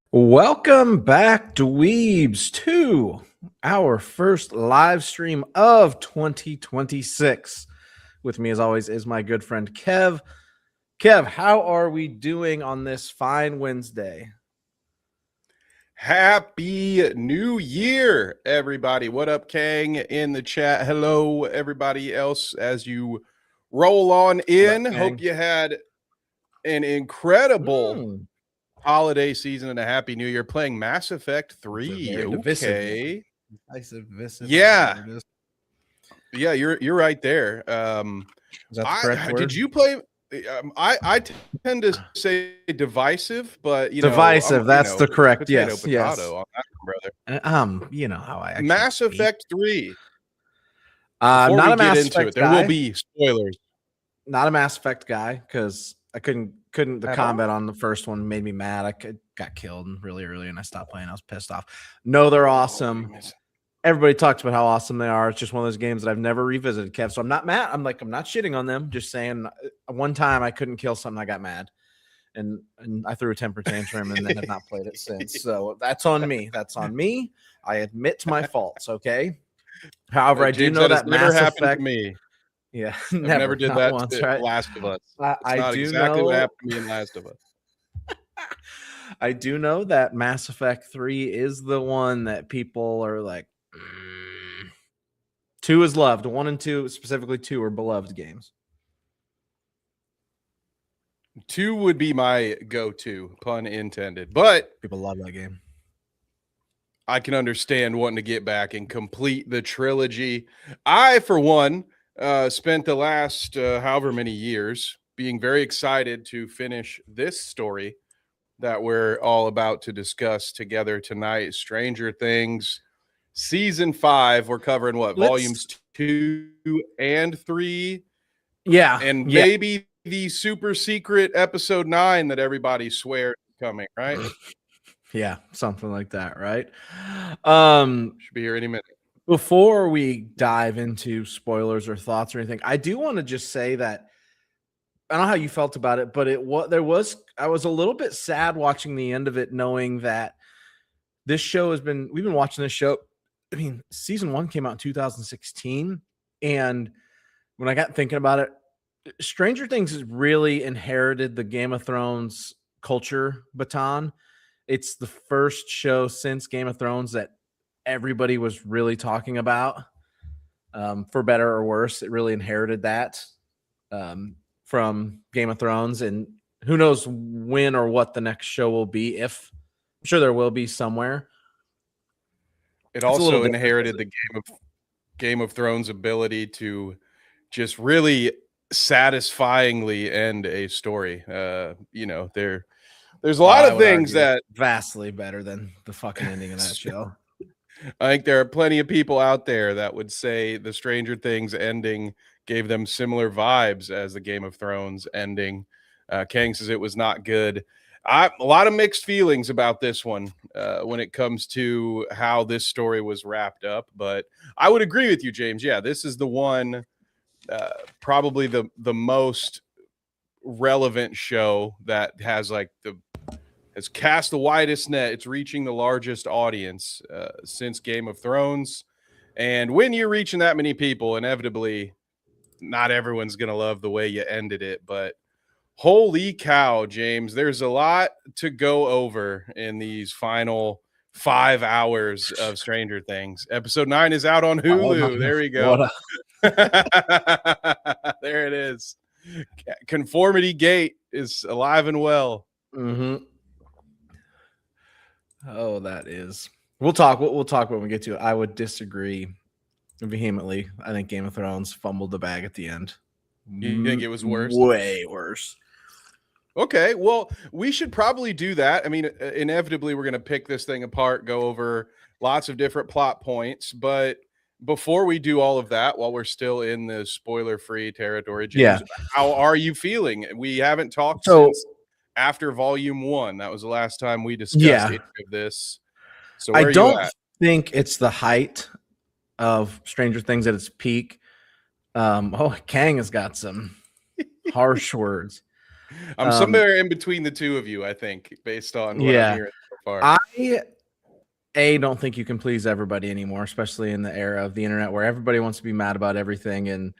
Welcome back, dweebs, to our first live stream of 2026. With me, as always, is my good friend Kev. Kev, how are we doing on this fine Wednesday? Happy New Year, everybody. What up, Kang, in the chat? Hello, everybody else, as you roll on in. Up, hope you had an incredible holiday season and a happy new year playing Mass Effect 3. Okay. Yeah. Yeah, you're right there. Is that the correct word? Did you play? I tend to say divisive, but divisive. That's the correct. Potato, Yes, potato yes. on that one, brother. You know how I Mass Effect 3. Not Before a we Mass get into Effect it, there guy. will be spoilers. Not a Mass Effect guy because I couldn't. The At combat on the first one made me mad. I got killed really early, and I stopped playing. I was pissed off. No, they're awesome. Everybody talks about how awesome they are. It's just one of those games that I've never revisited, Kev. So I'm not mad. I'm not shitting on them. Just saying, one time I couldn't kill something, I got mad, and I threw a temper tantrum, and then have not played it since. So that's on me. That's on me. I admit to my faults. Okay. However, I do know that never Mass happened Effect. to me. Yeah, never did that once, to right? Last of Us. I not do exactly know what happened to me in Last of Us. I do know that Mass Effect 3 is the one that people are like, 2 is loved. 1 and 2, specifically 2, are beloved games. 2 would be my go-to, pun intended. But people love that game. I can understand wanting to get back and complete the trilogy. I, for one, spent the last however many years being very excited to finish this story that we're all about to discuss together tonight. Stranger Things season 5. We're covering volumes 2 and 3. Yeah. And maybe the super secret episode 9 that everybody swears is coming, right? Yeah, something like that, right? Should be here any minute. Before we dive into spoilers or thoughts or anything, I do want to just say that I don't know how you felt about it, but I was a little bit sad watching the end of it, knowing that this show we've been watching this show. I mean, season 1 came out in 2016. And when I got thinking about it, Stranger Things has really inherited the Game of Thrones culture baton. It's the first show since Game of Thrones that everybody was really talking about, for better or worse. It really inherited that from Game of Thrones, and who knows when or what the next show will be. If I'm sure there will be somewhere. It also inherited the Game of Thrones ability to just really satisfyingly end a story. There's a lot of things that vastly better than the fucking ending of that show. I think there are plenty of people out there that would say the Stranger Things ending gave them similar vibes as the Game of Thrones ending. Kang says it was not good. A lot of mixed feelings about this one when it comes to how this story was wrapped up. But I would agree with you, James. Yeah, this is the one, probably the most relevant show that has has cast the widest net. It's reaching the largest audience since Game of Thrones. And when you're reaching that many people, inevitably, not everyone's going to love the way you ended it. But holy cow, James, there's a lot to go over in these final 5 hours of Stranger Things. Episode 9 is out on Hulu. There we go. There it is. Conformity Gate is alive and well. Mm-hmm. Oh, that is. We'll talk when we get to it. I would disagree vehemently. I think Game of Thrones fumbled the bag at the end. You think it was worse? Way worse. Okay, well, we should probably do that. I mean, inevitably, we're going to pick this thing apart, go over lots of different plot points. But before we do all of that, while we're still in the spoiler-free territory, Yeah. James, how are you feeling? We haven't talked So since after Volume 1. That was the last time we discussed yeah, any of this. So I where are you don't at? think it's the height of Stranger Things at its peak. Kang has got some harsh words. I'm Um, somewhere in between the two of you, I think, based on what I'm yeah, hearing so far. I don't think you can please everybody anymore, especially in the era of the internet where everybody wants to be mad about everything. And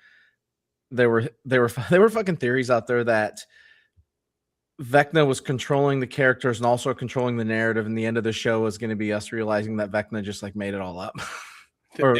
there were fucking theories out there that Vecna was controlling the characters and also controlling the narrative. And the end of the show was going to be us realizing that Vecna just like made it all up. Or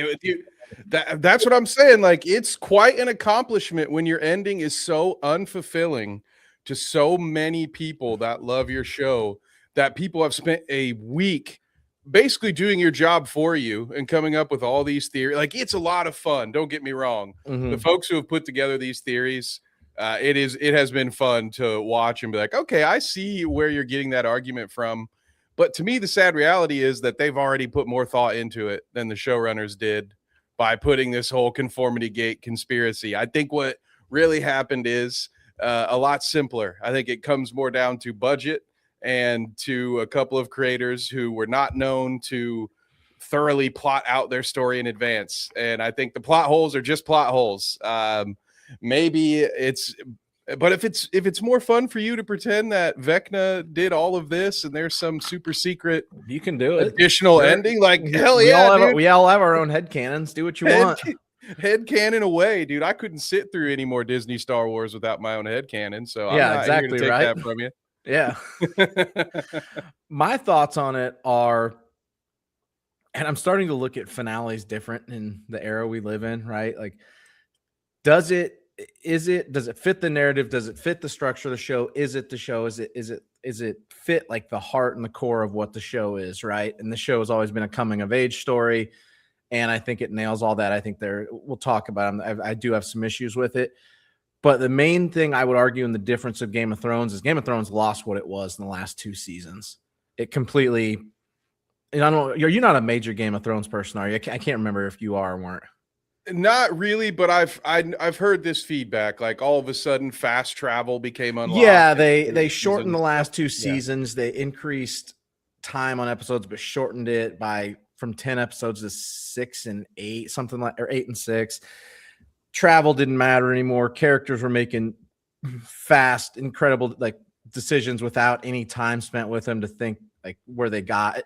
That's what I'm saying. Like, it's quite an accomplishment when your ending is so unfulfilling to so many people that love your show that people have spent a week basically doing your job for you and coming up with all these theories. Like, it's a lot of fun. Don't get me wrong. The folks who have put together these theories, it has been fun to watch and be like, okay, I see where you're getting that argument from. But to me, the sad reality is that they've already put more thought into it than the showrunners did by putting this whole conformity gate conspiracy. I think what really happened is a lot simpler. I think it comes more down to budget and to a couple of creators who were not known to thoroughly plot out their story in advance. And I think the plot holes are just plot holes. Maybe it's but if it's more fun for you to pretend that Vecna did all of this and there's some super secret you can do it. additional ending, like hell yeah, dude. We all have our own headcanons. Do what you want. Head canon away, dude. I couldn't sit through any more Disney Star Wars without my own head canon, so I'm not here to take that from you. Yeah. My thoughts on it are, and I'm starting to look at finales different in the era we live in, right? Like, does it fit the narrative? Does it fit the structure of the show? Is it the show? Is it fit like the heart and the core of what the show is, right? And the show has always been a coming of age story. And I think it nails all that. I think we'll talk about them. I do have some issues with it. But the main thing I would argue in the difference of Game of Thrones is Game of Thrones lost what it was in the last 2 seasons. It completely, and I don't know, you're not a major Game of Thrones person, are you? I can't remember if you are or weren't. Not really, but I've heard this feedback. Like, all of a sudden, fast travel became unlocked. Yeah, they shortened the last 2 seasons. Yeah. They increased time on episodes, but shortened it from 10 episodes to 6 and 8, something like, or 8 and 6. Travel didn't matter anymore. Characters were making fast, incredible like decisions without any time spent with them to think like where they got it.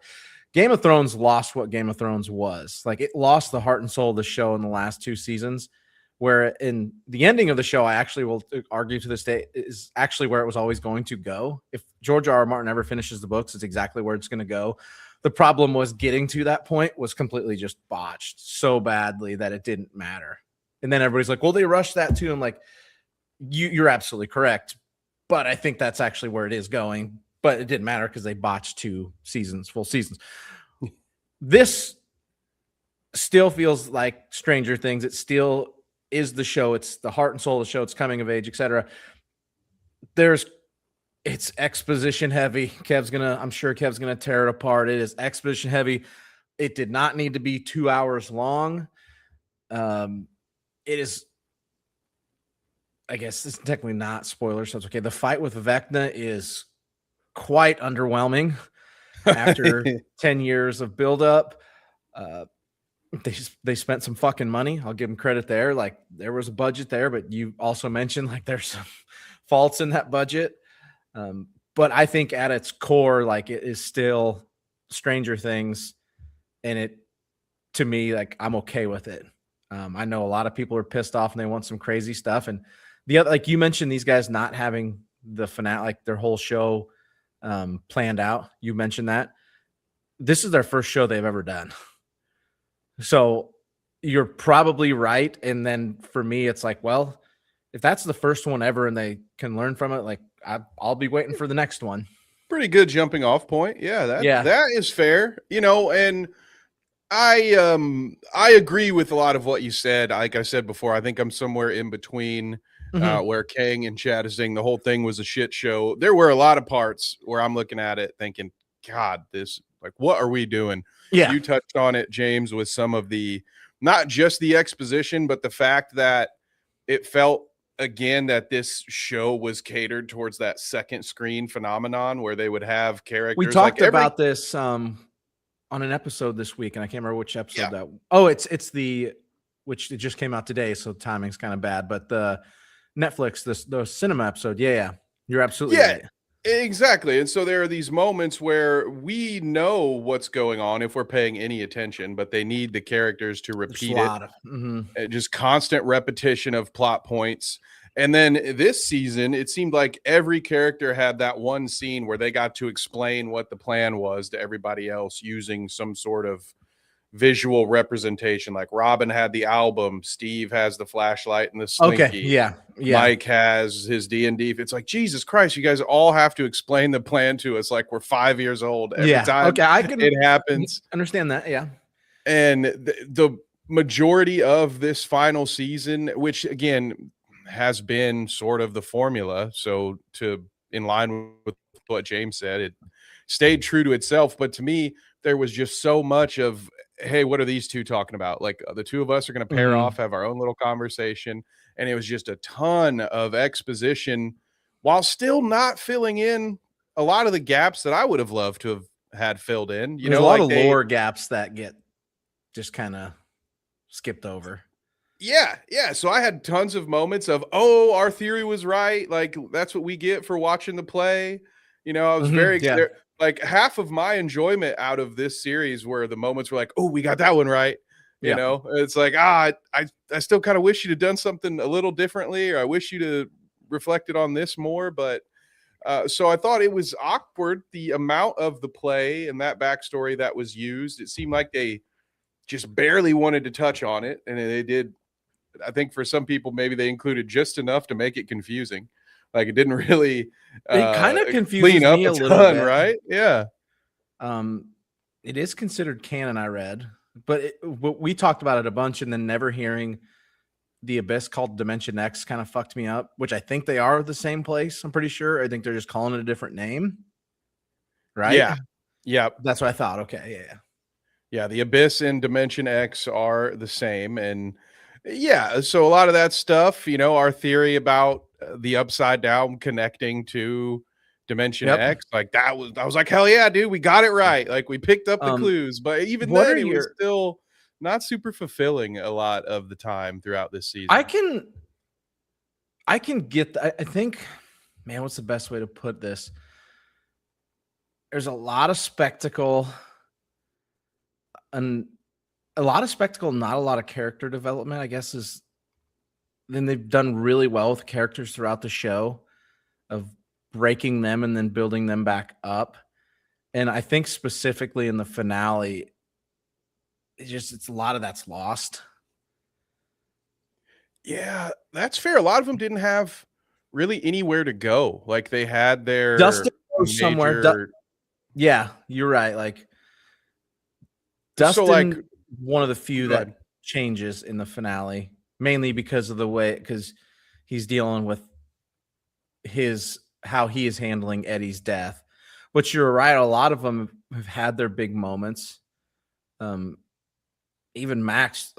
Game of Thrones lost what Game of Thrones was. Like, it lost the heart and soul of the show in the last 2 seasons, where in the ending of the show, I actually will argue to this day, is actually where it was always going to go. If George R. R. Martin ever finishes the books, it's exactly where it's going to go. The problem was getting to that point was completely just botched so badly that it didn't matter. And then everybody's like, well, they rushed that too. I'm like, you're absolutely correct. But I think that's actually where it is going. But it didn't matter because they botched 2 seasons, full seasons. This still feels like Stranger Things. It still is the show. It's the heart and soul of the show. It's coming of age, etc. It's exposition heavy. I'm sure Kev's gonna tear it apart. It is exposition heavy. It did not need to be 2 hours long. It is, I guess it's technically not spoiler, so it's okay. The fight with Vecna is quite underwhelming after 10 years of buildup. They spent some fucking money. I'll give them credit there. Like, there was a budget there, but you also mentioned like there's some faults in that budget. But I think at its core, like, it is still Stranger Things, and it, to me, like, I'm okay with it. I know a lot of people are pissed off and they want some crazy stuff. And the other, like you mentioned, these guys not having the finale, like their whole show planned out. You mentioned that this is their first show they've ever done. So you're probably right. And then for me, it's like, well, if that's the first one ever and they can learn from it, like I'll be waiting for the next one. Pretty good jumping off point. Yeah, that is fair. And I agree with a lot of what you said. Like I said before, I think I'm somewhere in between where Kang and Chad is saying the whole thing was a shit show. There were a lot of parts where I'm looking at it thinking, God, this, like, what are we doing? Yeah. You touched on it, James, with some of the, not just the exposition, but the fact that it felt again that this show was catered towards that second screen phenomenon where they would have We characters like talked every, about this on an episode this week, and I can't remember which episode yeah, that. Oh, it's the which it just came out today, so timing's kind of bad. But the Netflix, the cinema episode, yeah, you're absolutely yeah, right. exactly. And so there are these moments where we know what's going on if we're paying any attention, but they need the characters to There's a repeat it. lot of Just constant repetition of plot points. And then this season, it seemed like every character had that one scene where they got to explain what the plan was to everybody else using some sort of visual representation. Like Robin had the album, Steve has the flashlight and the slinky. Okay, yeah. Mike has his D&D. It's like, Jesus Christ, you guys all have to explain the plan to us like we're 5 years old every time Okay, I can it happens. understand that. Yeah. And the majority of this final season, which again has been sort of the formula, so to in line with what James said, it stayed true to itself. But to me, there was just so much of, hey, what are these two talking about? Like the two of us are going to pair off, have our own little conversation. And it was just a ton of exposition while still not filling in a lot of the gaps that I would have loved to have had filled in. There's a lot of lore gaps that get just kind of skipped over. Yeah. So I had tons of moments of, oh, our theory was right. Like that's what we get for watching the play. I was very clear. Like half of my enjoyment out of this series were the moments where like, oh, we got that one right. You know, it's like, I still kind of wish you'd have done something a little differently, or I wish you'd have reflected on this more. But so I thought it was awkward, the amount of the play and that backstory that was used. It seemed like they just barely wanted to touch on it. And they did. I think for some people, maybe they included just enough to make it confusing. Like it didn't really it kind of confuses me a little bit, right? Yeah. It is considered canon, I read, but we talked about it a bunch, and then never hearing the Abyss called Dimension X kind of fucked me up, which I think they are the same place. I'm pretty sure. I think they're just calling it a different name. Right? Yeah. That's what I thought. Okay. Yeah. The Abyss and Dimension X are the same. And yeah, so a lot of that stuff, our theory about the Upside Down connecting to Dimension X, like I was like, hell yeah, dude, we got it right. Like we picked up the clues, but even then it was still not super fulfilling a lot of the time throughout this season. I can get I think, man, what's the best way to put this? There's a lot of spectacle and not a lot of character development, I guess, is then they've done really well with characters throughout the show of breaking them and then building them back up. And I think specifically in the finale, it's a lot of that's lost. Yeah, that's fair. A lot of them didn't have really anywhere to go. Like they had their Dustin goes somewhere. Yeah, you're right. Like Dustin, so like one of the few that changes in the finale, mainly because of the way, because he's dealing with how he is handling Eddie's death. But you're right, a lot of them have had their big moments. Even Max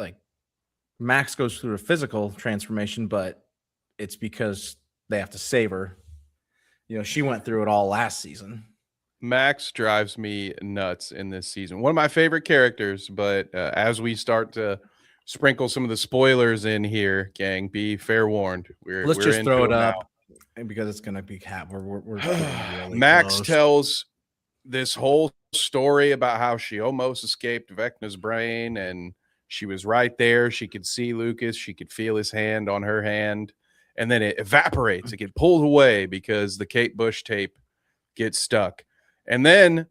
goes through a physical transformation, but it's because they have to save her. She went through it all last season. Max drives me nuts in this season. One of my favorite characters, but as we start to sprinkle some of the spoilers in here, gang, be fair warned. Let's just throw it up because it's going to be we're really Max close. tells this whole story about how she almost escaped Vecna's brain, and she was right there. She could see Lucas. She could feel his hand on her hand, and then it evaporates. It gets pulled away because the Kate Bush tape gets stuck. And then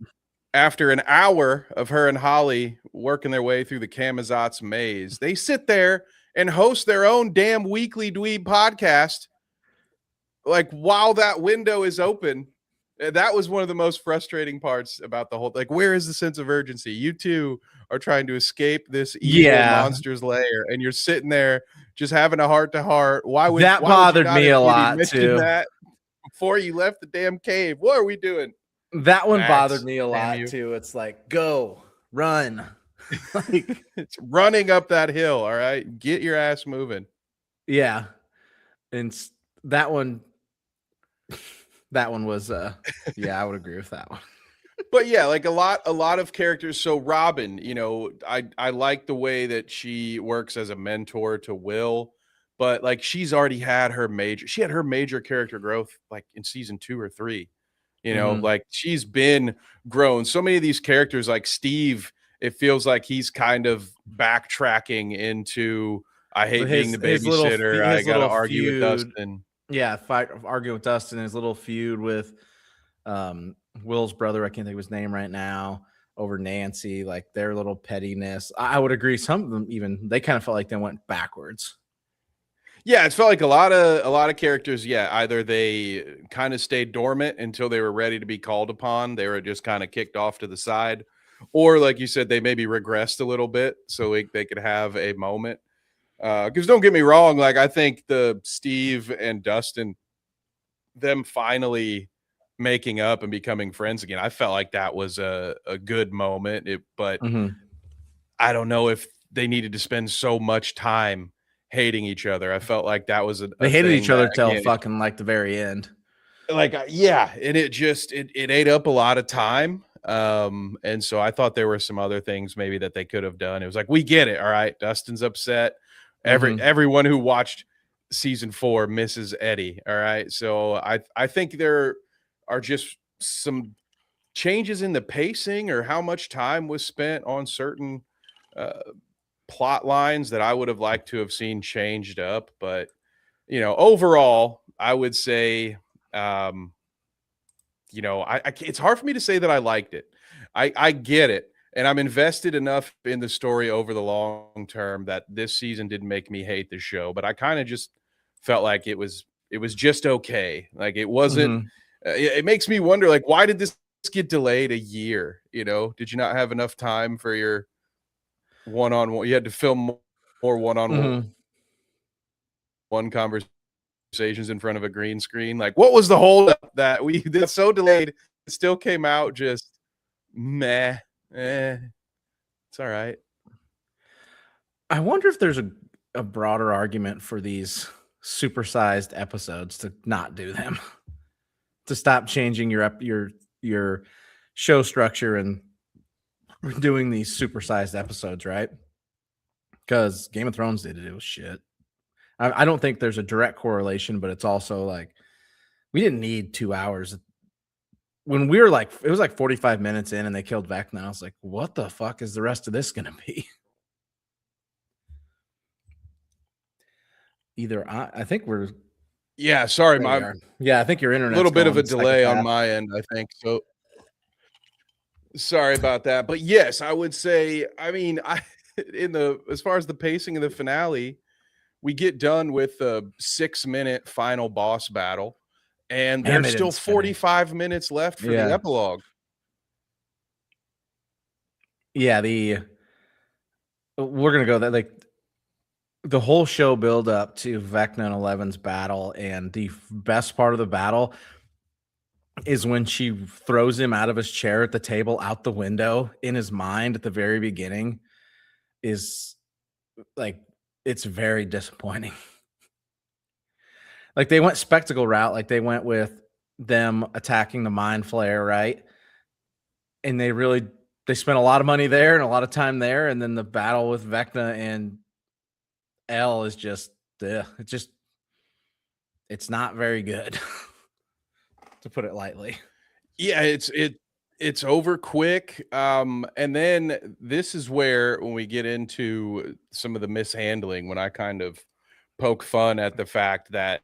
after an hour of her and Holly working their way through the Camazotz maze, they sit there and host their own damn weekly dweeb podcast. Like while that window is open, that was one of the most frustrating parts about the whole, like, where is the sense of urgency? You two are trying to escape this evil monster's lair, and you're sitting there just having a heart to heart. Why would That you bothered not me have a maybe lot mentioned too. that before you left the damn cave? What are we doing? That one bothered Max, me a damn lot you. too. It's like, go, run. Like, It's running up that hill. All right. Get your ass moving. yeah. And that one, that one was, yeah, I would agree with that one. But yeah, like a lot of characters. So Robin, you know, I like the way that she works as a mentor to Will, but like she had her major character growth like in season 2 or 3. You know, Mm-hmm. like she's been grown. So many of these characters, like Steve, it feels like he's kind of backtracking into I hate being the babysitter. I His got to little argue with feud, Dustin. yeah, fight arguing with Dustin, his little feud with Will's brother, I can't think of his name right now, over Nancy, like their little pettiness. I would agree. Some of them even they kind of felt like they went backwards. Yeah, it felt like a lot of characters, yeah, either they kind of stayed dormant until they were ready to be called upon. They were just kind of kicked off to the side. Or like you said, they maybe regressed a little bit so they could have a moment. Because don't get me wrong, like I think the Steve and Dustin, them finally making up and becoming friends again, I felt like that was a good moment. But Mm-hmm. I don't know if they needed to spend so much time hating each other. I felt like that was They a hated thing each that other till again, fucking like the very end. like yeah, and it ate up a lot of time. And so I thought there were some other things maybe that they could have done. It was like, we get it, all right. Dustin's upset. Mm-hmm. Everyone who watched season 4 misses Eddie. All right. So I think there are just some changes in the pacing or how much time was spent on certain uh, plot lines that I would have liked to have seen changed up. But you know, overall, I would say, um, you know, it's hard for me to say that I liked it. I get it, and I'm invested enough in the story over the long term that this season didn't make me hate the show. But I kind of just felt like it was just okay. Like it wasn't. Mm-hmm. It makes me wonder, like, why did this get delayed a year? You know, did you not have enough time for your one on one? You had to film more one on Mm-hmm. one conversations in front of a green screen. Like, what was the holdup that we that's so delayed? It still came out just meh. It's all right. I wonder if there's a broader argument for these supersized episodes to not do them, to stop changing your show structure and doing these supersized episodes, right? Because Game of Thrones did it. It was shit. I don't think there's a direct correlation, but it's also like we didn't need 2 hours. When we were like, it was like 45 minutes in and they killed Vecna. I was like, what the fuck is the rest of this going to be? I think we're, Yeah, sorry, there we my are. Yeah, I think your internet's little bit of a going delay on psychopath. my end, I think. So sorry about that. But yes, I would say, I mean, I in the as far as the pacing of the finale, we get done with the 6-minute final boss battle, and Man, there's they didn't still spend any. 45 minutes left for the Yeah. epilogue. Yeah. We're going to go that like the whole show build up to Vecna and Eleven's battle. And the best part of the battle is when she throws him out of his chair at the table out the window in his mind at the very beginning is like, it's very disappointing. Like they went spectacle route, like they went with them attacking the mind flare, right? And they spent a lot of money there and a lot of time there, and then the battle with Vecna and L is just it's not very good, to put it lightly. Yeah, it's over quick. And then this is where when we get into some of the mishandling, when I kind of poke fun at the fact that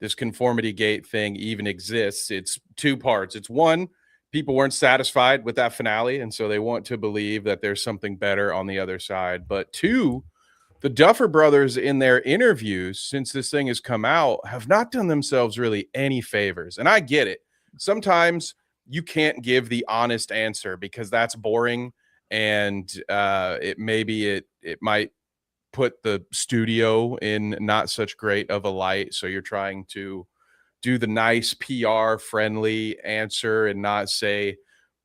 this conformity gate thing even exists. It's two parts. It's one, people weren't satisfied with that finale, and so they want to believe that there's something better on the other side. But two, the Duffer brothers in their interviews since this thing has come out have not done themselves really any favors. And I get it. Sometimes you can't give the honest answer because that's boring and it might put the studio in not such great of a light. So you're trying to do the nice PR friendly answer and not say,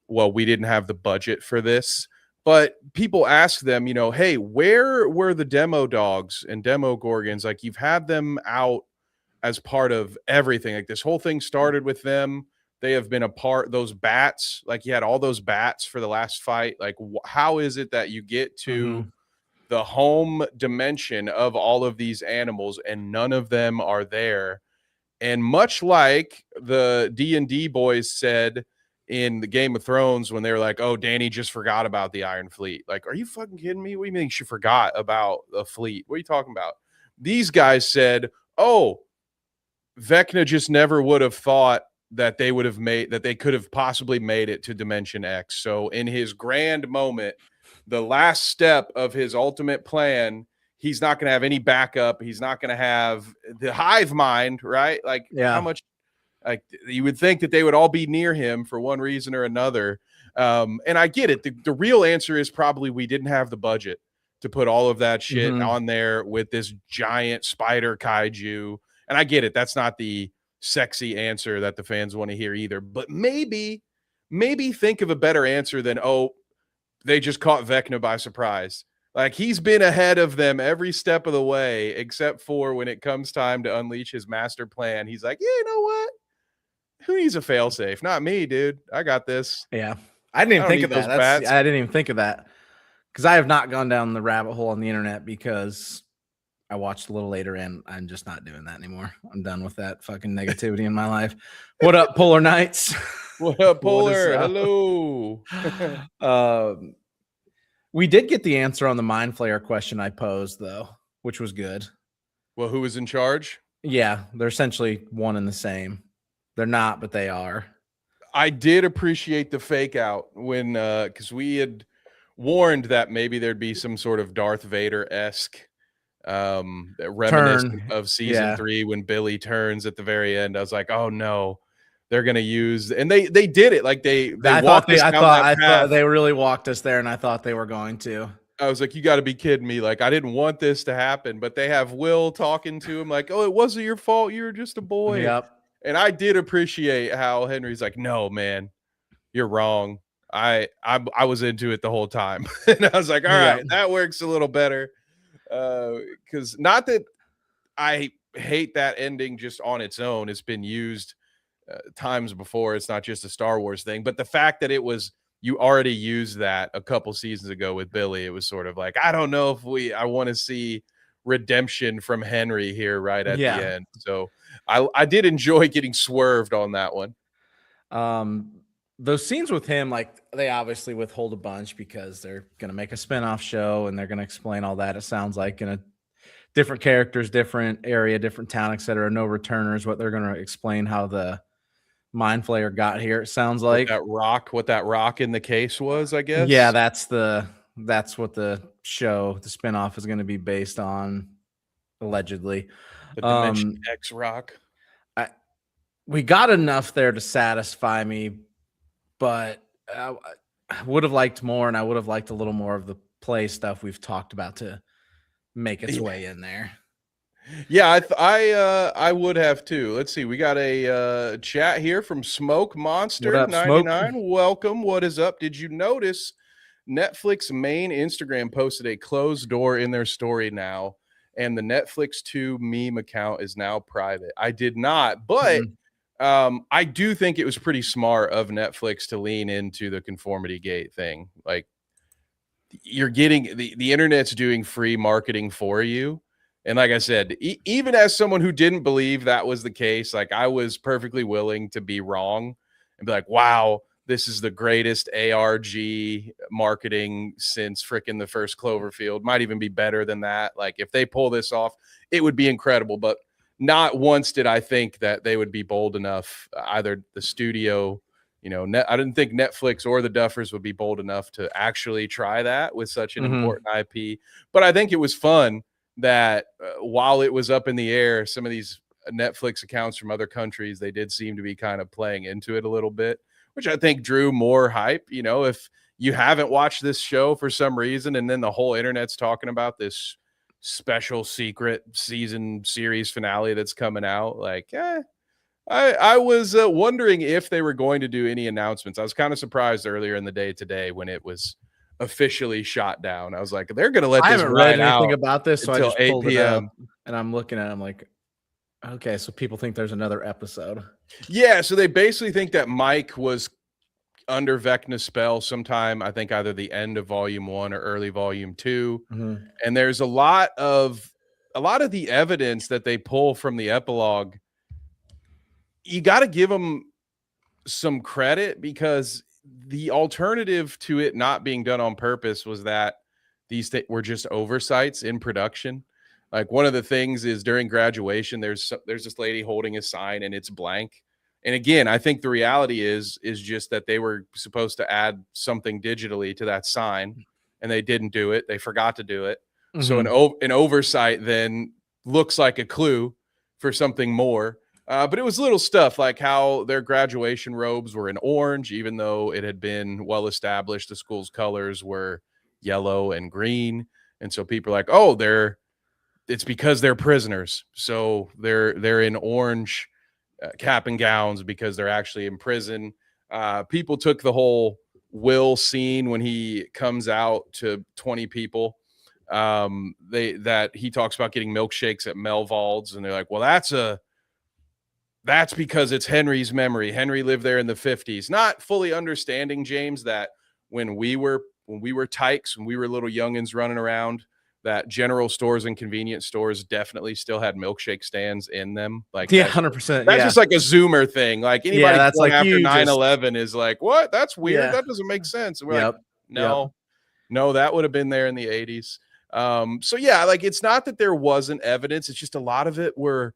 well, we didn't have the budget for this. But people ask them, hey, where were the demo dogs and demo gorgons? Like, you've had them out as part of everything. Like, this whole thing started with them. They have been a part, those bats, like you had all those bats for the last fight. Like, how is it that you get to Mhm. the home dimension of all of these animals and none of them are there? And much like the D&D boys said in the Game of Thrones when they were like, oh, Danny just forgot about the Iron Fleet. Like, are you fucking kidding me? What do you mean she forgot about the fleet? What are you talking about? These guys said, oh, Vecna just never would have thought that they would have made, that they could have possibly made it to Dimension X. So in his grand moment, the last step of his ultimate plan, he's not going to have any backup. He's not going to have the hive mind, right? Like, how Yeah. much, like, you would think that they would all be near him for one reason or another. And I get it. The real answer is probably we didn't have the budget to put all of that shit Mhm. on there with this giant spider kaiju. And I get it. That's not the sexy answer that the fans want to hear either. But maybe think of a better answer than, oh, they just caught Vecna by surprise. Like, he's been ahead of them every step of the way, except for when it comes time to unleash his master plan. He's like, yeah, you know what? Who needs a failsafe? Not me, dude. I got this. Yeah. I didn't I even don't think need of that. those bats. I didn't even think of that because I have not gone down the rabbit hole on the internet because I watched a little later and I'm just not doing that anymore. I'm done with that fucking negativity in my life. What up, Polar Knights? What up, What is Polar? up? Hello. Um, we did get the answer on the Mind Flayer question I posed, though, which was good. Well, who was in charge? Yeah, they're essentially one and the same. They're not, but they are. I did appreciate the fake out when, because we had warned that maybe there'd be some sort of Darth Vader esque reminiscent Turn. of season Yeah. 3 when Billy turns at the very end. I was like, oh no, they're gonna use, and they did it. Like, they walked us down that I thought path. they really walked us there, and I thought they were going to. I was like, you got to be kidding me. Like, I didn't want this to happen, but they have Will talking to him like, oh, it wasn't your fault. You were just a boy. Yep. And I did appreciate how Henry's like, no, man, you're wrong. I was into it the whole time. And I was like, all Yep. right, that works a little better. Because not that I hate that ending just on its own. It's been used times before. It's not just a Star Wars thing, but the fact that it was, you already used that a couple seasons ago with Billy, it was sort of like, I don't know if I want to see redemption from Henry here right at the Yeah. end. So I did enjoy getting swerved on that one. Those scenes with him, like, they obviously withhold a bunch because they're gonna make a spin-off show and they're gonna explain all that. It sounds like in a different characters, different area, different town, etc. No returners. What they're gonna explain how the Mind Flayer got here. It sounds like. What that rock in the case was, I Yeah, guess. that's what the show, the spinoff, is going to be based on, allegedly. The Dimension Um, X rock. I we got enough there to satisfy me, but I would have liked more, and I would have liked a little more of the play stuff we've talked about to make its way in there. Yeah, I would have too. Let's see. We got a chat here from Smoke What Monster up, Smoke? 99. Welcome. What is up? Did you notice Netflix main Instagram posted a closed door in their story now, and the Netflix 2 meme account is now private? I did not, but Mhm. I do think it was pretty smart of Netflix to lean into the conformity gate thing. Like, you're getting the internet's doing free marketing for you. And like I said, even as someone who didn't believe that was the case, like, I was perfectly willing to be wrong and be like, wow, this is the greatest ARG marketing since freaking the first Cloverfield. Might even be better than that. Like, if they pull this off, it would be incredible. But not once did I think that they would be bold enough, either the studio, I didn't think Netflix or the Duffers would be bold enough to actually try that with such an Mhm. important IP. But I think it was fun that while it was up in the air, some of these Netflix accounts from other countries, they did seem to be kind of playing into it a little bit, which I think drew more hype. If you haven't watched this show for some reason, and then the whole internet's talking about this special secret season series finale that's coming out. Like, I was wondering if they were going to do any announcements. I was kind of surprised earlier in the day today when it was officially shot down. I was like, they're going to let I this haven't read ride anything out about this, so I until just 8 pulled it up p.m. and I'm looking at it. I'm like, okay, so people think there's another episode. Yeah, so they basically think that Mike was under Vecna's spell sometime, I think either the end of volume 1 or early volume 2. Mhm. And there's a lot of the evidence that they pull from the epilogue. You got to give them some credit, because the alternative to it not being done on purpose was that these were just oversights in production. Like, one of the things is during graduation, there's this lady holding a sign and it's blank. And again, I think the reality is just that they were supposed to add something digitally to that sign and they didn't do it. They forgot to do it. So an oversight then looks like a clue for something more. But it was little stuff like how their graduation robes were in orange, even though it had been well established the school's colors were yellow and green. And so people are like, oh, it's because they're prisoners. So they're in orange cap and gowns because they're actually in prison. People took the whole Will scene when he comes out to 20 people. That he talks about getting milkshakes at Melvald's, and they're like, well, that's because it's Henry's memory. Henry lived there in the 50s. Not fully understanding, James, that when we were tykes, when we were little youngins running around, that general stores and convenience stores definitely still had milkshake stands in them. Like, Yeah, 100%. that's Yeah. just like a Zoomer thing. Like, anybody that's born like after you 9/11 is like, what? That's weird. Yeah. That doesn't make sense. And we're like, Yep. no, that would have been there in the 80s. So yeah, like, it's not that there wasn't evidence. It's just a lot of it were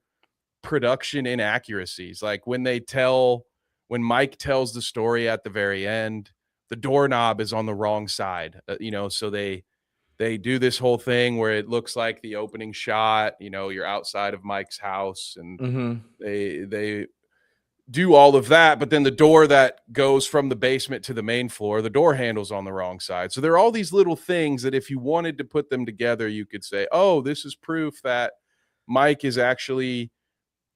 production inaccuracies. Like when Mike tells the story at the very end, the doorknob is on the wrong side, so they do this whole thing where it looks like the opening shot, you're outside of Mike's house, and they do all of that, but then the door that goes from the basement to the main floor, the door handle's on the wrong side. So there are all these little things that if you wanted to put them together, you could say, oh, this is proof that Mike is actually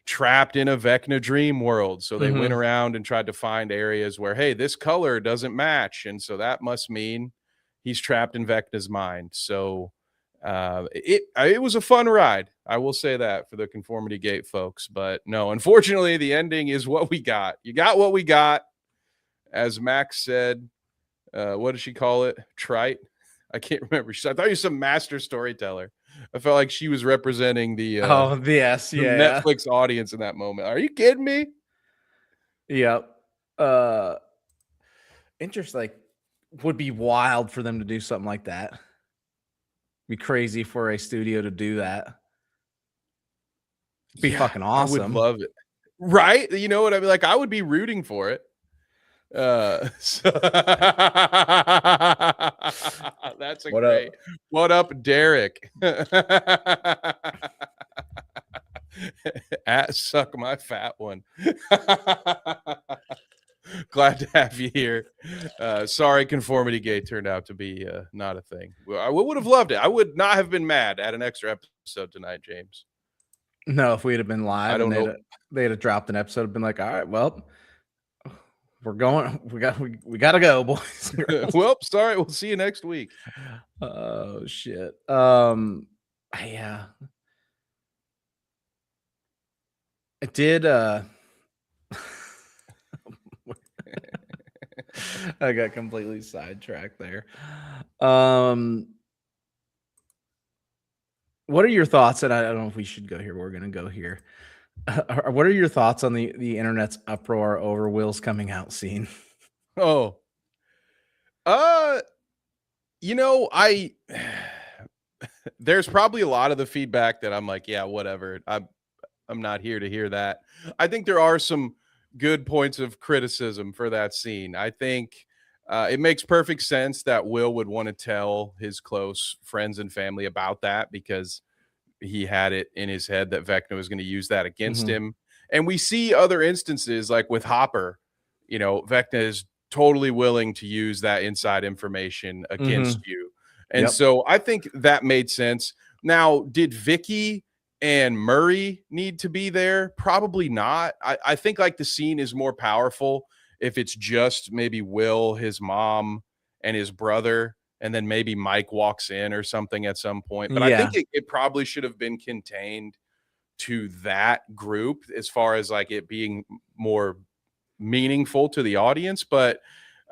trapped in a Vecna dream world. So they went around and tried to find areas where, hey, this color doesn't match, and so that must mean he's trapped in Vecna's mind. So it was a fun ride, I will say that, for the Conformity Gate folks. But no, unfortunately, the ending is what we got. You got what we got, as Max said. What did she call it? Trite. I can't remember. I thought you were some master storyteller. I felt like she was representing the Netflix audience in that moment. Are you kidding me? Yep. Interesting. Like, would be wild for them to do something like that. Be crazy for a studio to do that. Be fucking awesome. I would love it. Right? You know what I mean? Like, I would be rooting for it. That's a great. What up, Derek? At suck my fat one. Glad to have you here. Sorry, Conformity Gate turned out to be not a thing. I would have loved it. I would not have been mad at an extra episode tonight, James. No, if we'd have been live, I don't know. They'd have dropped an episode, been like, all right, well, we're going. We got to go, boys. Well, sorry. We'll see you next week. Oh shit. Yeah. I did. I got completely sidetracked there. What are your thoughts? And I don't know if we should go here. We're going to go here. What are your thoughts on the internet's uproar over Will's coming out scene? Oh, there's probably a lot of the feedback that I'm like, yeah, whatever. I'm not here to hear that. I think there are some good points of criticism for that scene. I think it makes perfect sense that Will would want to tell his close friends and family about that, because he had it in his head that Vecna was going to use that against him. And we see other instances, like with Hopper, Vecna is totally willing to use that inside information against you. And so I think that made sense. Now, did Vicky and Murray need to be there? Probably not. I think like the scene is more powerful if it's just maybe Will, his mom, and his brother, and then maybe Mike walks in or something at some point. But I Yeah. think it probably should have been contained to that group as far as like it being more meaningful to the audience. But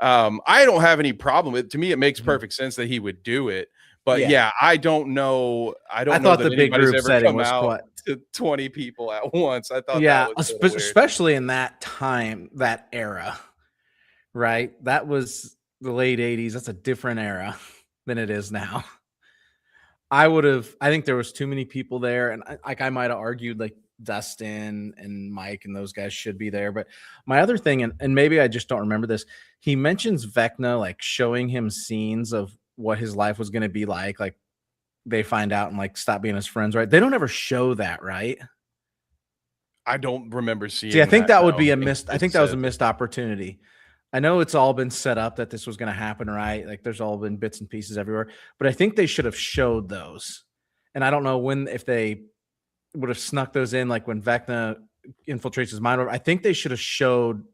I don't have any problem with it. To me, it makes perfect sense that he would do it. But Yeah. yeah, I don't know. I I don't know thought that the big anybody's group ever setting come was out quite. to 20 people at once. I thought that Yeah, was a little weird. especially in that time, that era, right? That was the late 80s. That's a different era than it is now. I think there was too many people there, and I might have argued like Dustin and Mike and those guys should be there. But my other thing, and maybe I just don't remember this, he mentions Vecna like showing him scenes of what his life was going to be like they find out and like stop being his friends, right? They don't ever show that, right? I don't remember See, I seeing think that. that would No, be a it missed. I just think that was a says it. missed opportunity. I know it's all been set up that this was going to happen, right? Like there's all been bits and pieces everywhere, but I think they should have showed those. And I don't know if they would have snuck those in, like when Vecna infiltrates his mind. I think they should have showed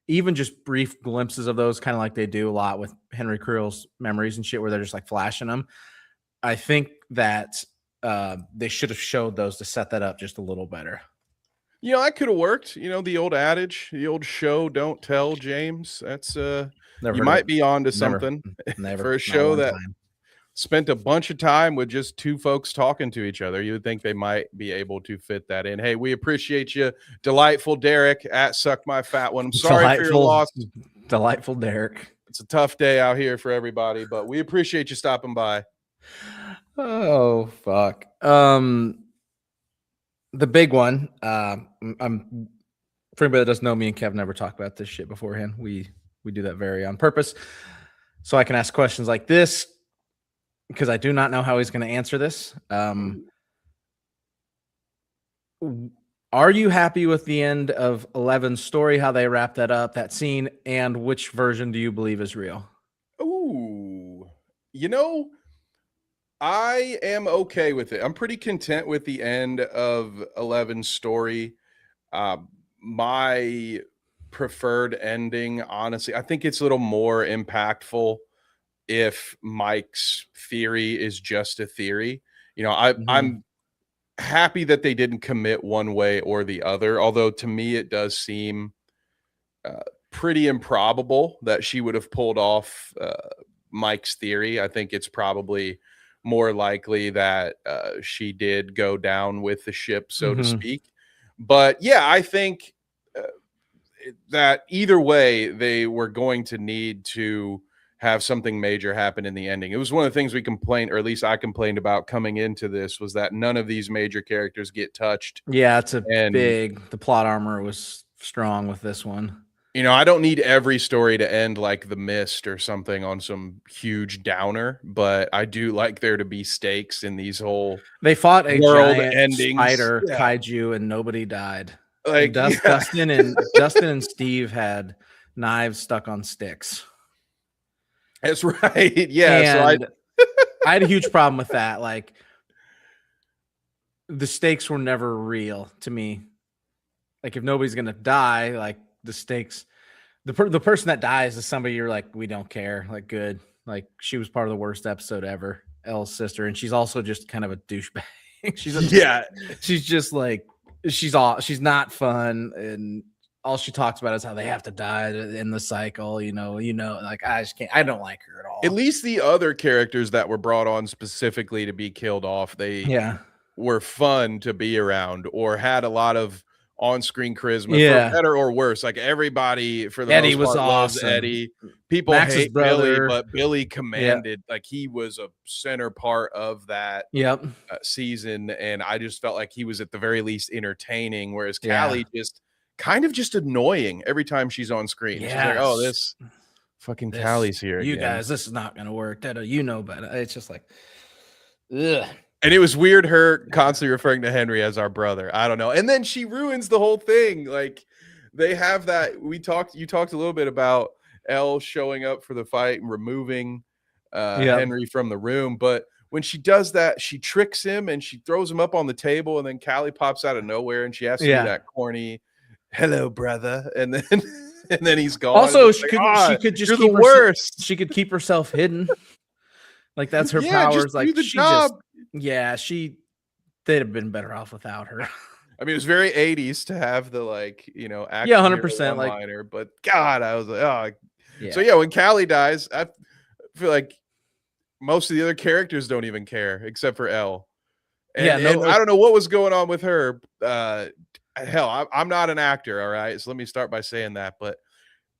even just brief glimpses of those, kind of like they do a lot with Henry Crewell's memories and shit, where they're just like flashing them. I think that they should have showed those to set that up just a little better. You know, that could have worked. You know, the old adage, the old show don't tell, James. That's Never you heard of might it. be on to Never, something for never, a not show one that time. spent a bunch of time with just two folks talking to each other. You would think they might be able to fit that in. Hey, we appreciate you. Delightful Derek at Suck My Fat One. I'm sorry for your loss. Delightful Derek. It's a tough day out here for everybody, but we appreciate you stopping by. Oh fuck. The big one. I'm for anybody that doesn't know, me and Kev never talk about this shit beforehand. We do that very on purpose, so I can ask questions like this because I do not know how he's going to answer this. Are you happy with the end of 11's story, how they wrapped that up, that scene, and which version do you believe is real? Ooh, you know, I am okay with it. I'm pretty content with the end of 11's story. My preferred ending, honestly, I think it's a little more impactful if Mike's theory is just a theory. You know, I'm happy that they didn't commit one way or the other, although to me it does seem pretty improbable that she would have pulled off Mike's theory. I think it's probably more likely that she did go down with the ship, so to speak. But yeah, I think that either way, they were going to need to have something major happen in the ending. It was one of the things we complained, or at least I complained about coming into this, was that none of these major characters get touched. Yeah, it's the plot armor was strong with this one. You know, I don't need every story to end like The Mist or something on some huge downer, but I do like there to be stakes in these whole They fought a world giant endings. spider kaiju and nobody died. Like Dustin and Steve had knives stuck on sticks. That's right. Yeah. And I had a huge problem with that. Like the stakes were never real to me. Like if nobody's gonna die, like the stakes, the person that dies is somebody you're like, we don't care. Like good. Like she was part of the worst episode ever. Elle's sister, and she's also just kind of a douchebag. She's just like she's not fun, and all she talks about is how they have to die in the cycle. You know, like I just can't. I don't like her at all. At least the other characters that were brought on specifically to be killed off, they were fun to be around or had a lot of on-screen charisma, for better or worse. Like everybody, for the Eddie most part, was loves awesome. Eddie. People Max's hate brother. Billy, but Billy commanded. Like he was a center part of that season, and I just felt like he was at the very least entertaining. Whereas Callie just kind of just annoying every time she's on screen. She's like, "Oh, this fucking Callie's here you again. Guys, this is not gonna work. You know better." It's just like, ugh. And it was weird her constantly referring to Henry as our brother. I don't know. And then she ruins the whole thing. Like they have that. You talked a little bit about Elle showing up for the fight and removing Henry from the room. But when she does that, she tricks him and she throws him up on the table, and then Callie pops out of nowhere and she has to do that corny "Hello, brother," and then and then he's gone. And Also, it's like, she could just you're the keep worst. she could keep herself hidden. Like that's her Yeah, just powers. do Like the she just, job. yeah, they'd have been better off without her. I mean, it was very 80s to have the like, Yeah, action hero 100%. Like, one-liner, but God, I was like, oh. So yeah, yeah, when Callie dies, I feel like most of the other characters don't even care except for Elle. yeah, no, And I like, don't know what was going on with her. Hell, I'm not an actor, all right? So let me start by saying that, but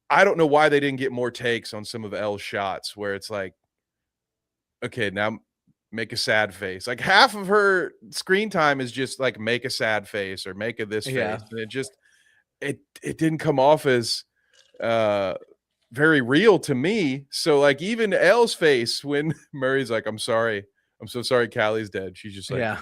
I don't know why they didn't get more takes on some of Elle's shots where it's like, okay, now make a sad face. Like half of her screen time is just like make a sad face or make a this yeah, face. And it didn't come off as uh very real to me. So like even Elle's face when Murray's like, I'm sorry. I'm so sorry Callie's dead. She's just like, yeah.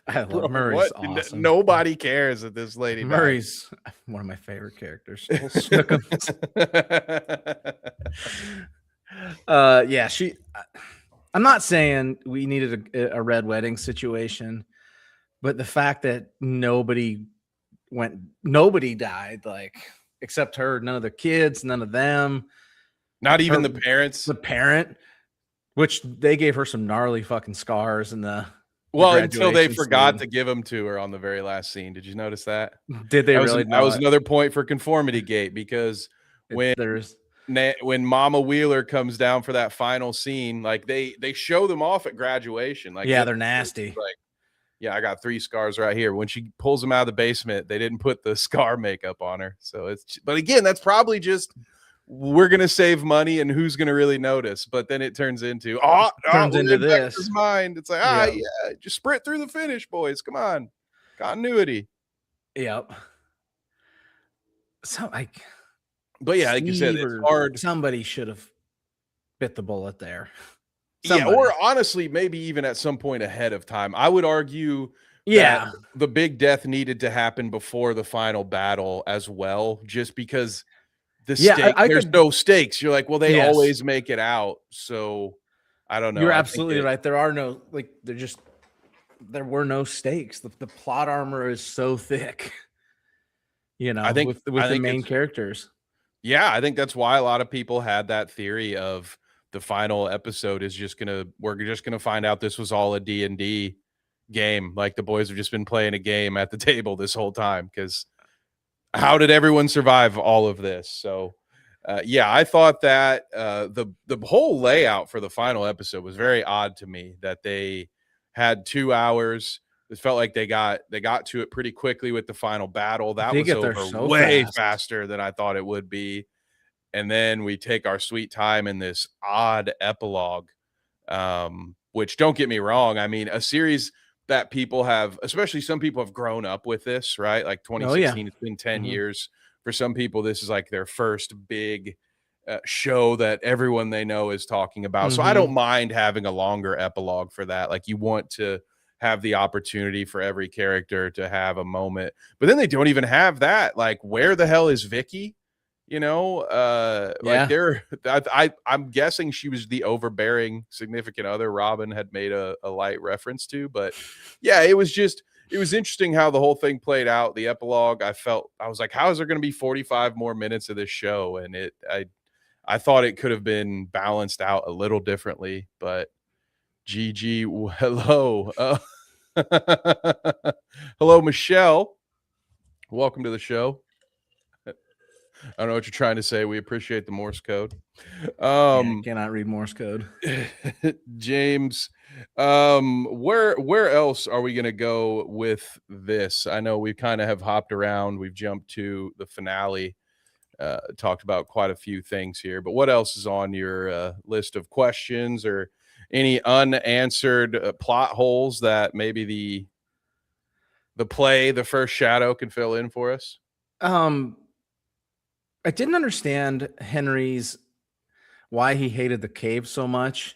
I bro, love Murray's what? awesome. Nobody cares that this lady died. Murray's one of my favorite characters. Little Snookums. Yeah, I'm not saying we needed a red wedding situation, but the fact that nobody died, like except her, none of the kids, none of them, Not even her, the parents. the parent, which they gave her some gnarly fucking scars in the Well, until they graduation forgot scene. to give them to her on the very last scene. Did you notice that? Did they really That was not? another point for conformity gate because when There's when Mama Wheeler comes down for that final scene, like they show them off at graduation. Like yeah, they're nasty. like, yeah, I got 3 scars right here. When she pulls them out of the basement, they didn't put the scar makeup on her. So but again, that's probably just we're gonna save money and who's gonna really notice. But then it turns into Turns we're into in Vector's this. mind. It's like Yeah. yeah, just sprint through the finish, boys. Come on, continuity. Yep. So But yeah, like you said, Steve it's or hard. somebody should have bit the bullet there. Yeah, Somebody. or honestly, maybe even at some point ahead of time. I would argue that Yeah. the big death needed to happen before the final battle as well, just because Yeah, I there's could. no stakes. You're like, well, they Yes, always make it out. So I don't know. you're I think absolutely right. There are no there were no stakes. The plot armor is so thick, with I the think main it's characters. yeah, I think that's why a lot of people had that theory of the final episode is we're just gonna find out this was all a D&D game. Like the boys have just been playing a game at the table this whole time because how did everyone survive all of this? So, yeah, I thought that the whole layout for the final episode was very odd to me. That they had 2 hours. It felt like they got to it pretty quickly with the final battle. That They was get there over so way fast. faster than I thought it would be. And then we take our sweet time in this odd epilogue, which don't get me wrong. I mean, a series that people have, especially some people have grown up with this, right? Like Oh yeah. 2016, it's been 10 Mhm. years. For some people, this is like their first big show that everyone they know is talking about. So I don't Mhm. mind having a longer epilogue for that. Like you want to have the opportunity for every character to have a moment, but then they don't even have that. Like, where the hell is Vicky? Like Yeah. I'm guessing she was the overbearing significant other Robin had made a light reference to, but yeah, it was interesting how the whole thing played out. The epilogue, I was like, how is there going to be 45 more minutes of this show? And I thought it could have been balanced out a little differently, but GG, hello. Hello, Michelle. Welcome to the show. I don't know what you're trying to say. We appreciate the Morse code. Yeah, cannot read Morse code. James, where else are we gonna go with this? I know we kind of have hopped around. We've jumped to the finale, talked about quite a few things here, but what else is on your list of questions or any unanswered plot holes that maybe the first shadow can fill in for us? Um, I didn't understand Henry's why he hated the cave so much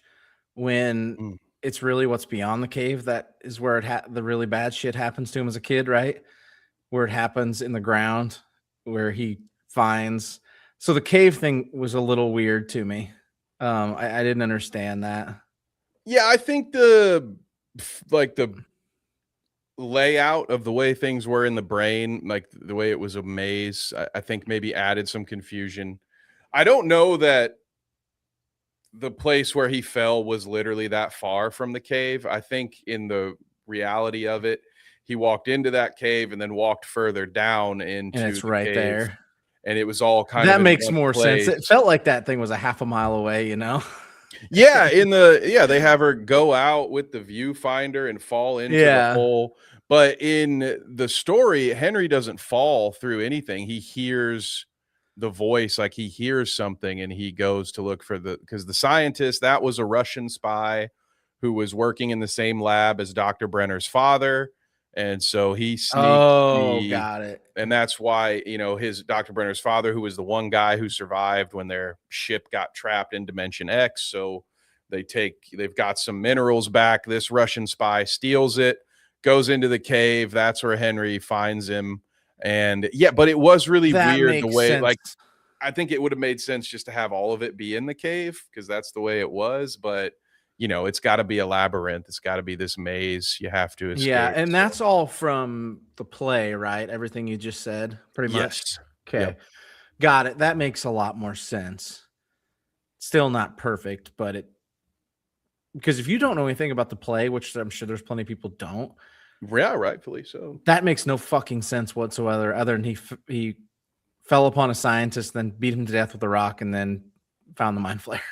when Mm. it's really what's beyond the cave that is where the really bad shit happens to him as a kid, right? Where it happens in the ground, where he finds. So the cave thing was a little weird to me. I didn't understand that. Yeah, I think the layout of the way things were in the brain, like the way it was a maze, I think maybe added some confusion. I don't know that the place where he fell was literally that far from the cave. I think in the reality of it, he walked into that cave and then walked further down And into it's the right cave, there. and it was all kind of That in makes one more sense. It place. felt like that thing was a half a mile away, you know? Yeah, they have her go out with the viewfinder and fall into the Yeah. hole. But in the story, Henry doesn't fall through anything. He hears the voice, like he hears something, and he goes to look for because the scientist, that was a Russian spy who was working in the same lab as Dr. Brenner's father. And so he sneaked Oh, got it. and that's why, his Dr. Brenner's father, who was the one guy who survived when their ship got trapped in Dimension X. So they've got some minerals back. This Russian spy steals it, goes into the cave. That's where Henry finds him. And yeah, but it was really That weird the makes way, sense. like, I think it would have made sense just to have all of it be in the cave because that's the way it was. But it's got to be a labyrinth. It's got to be this maze you have to Yeah, escape. and So that's all from the play, right? Everything you just said, pretty much. yes, Okay. yep, Got it. That makes a lot more sense. Still not perfect, but because if you don't know anything about the play, which I'm sure there's plenty of people don't, yeah, rightfully so. that makes no fucking sense whatsoever. Other than he fell upon a scientist, then beat him to death with a rock, and then found the mind flare.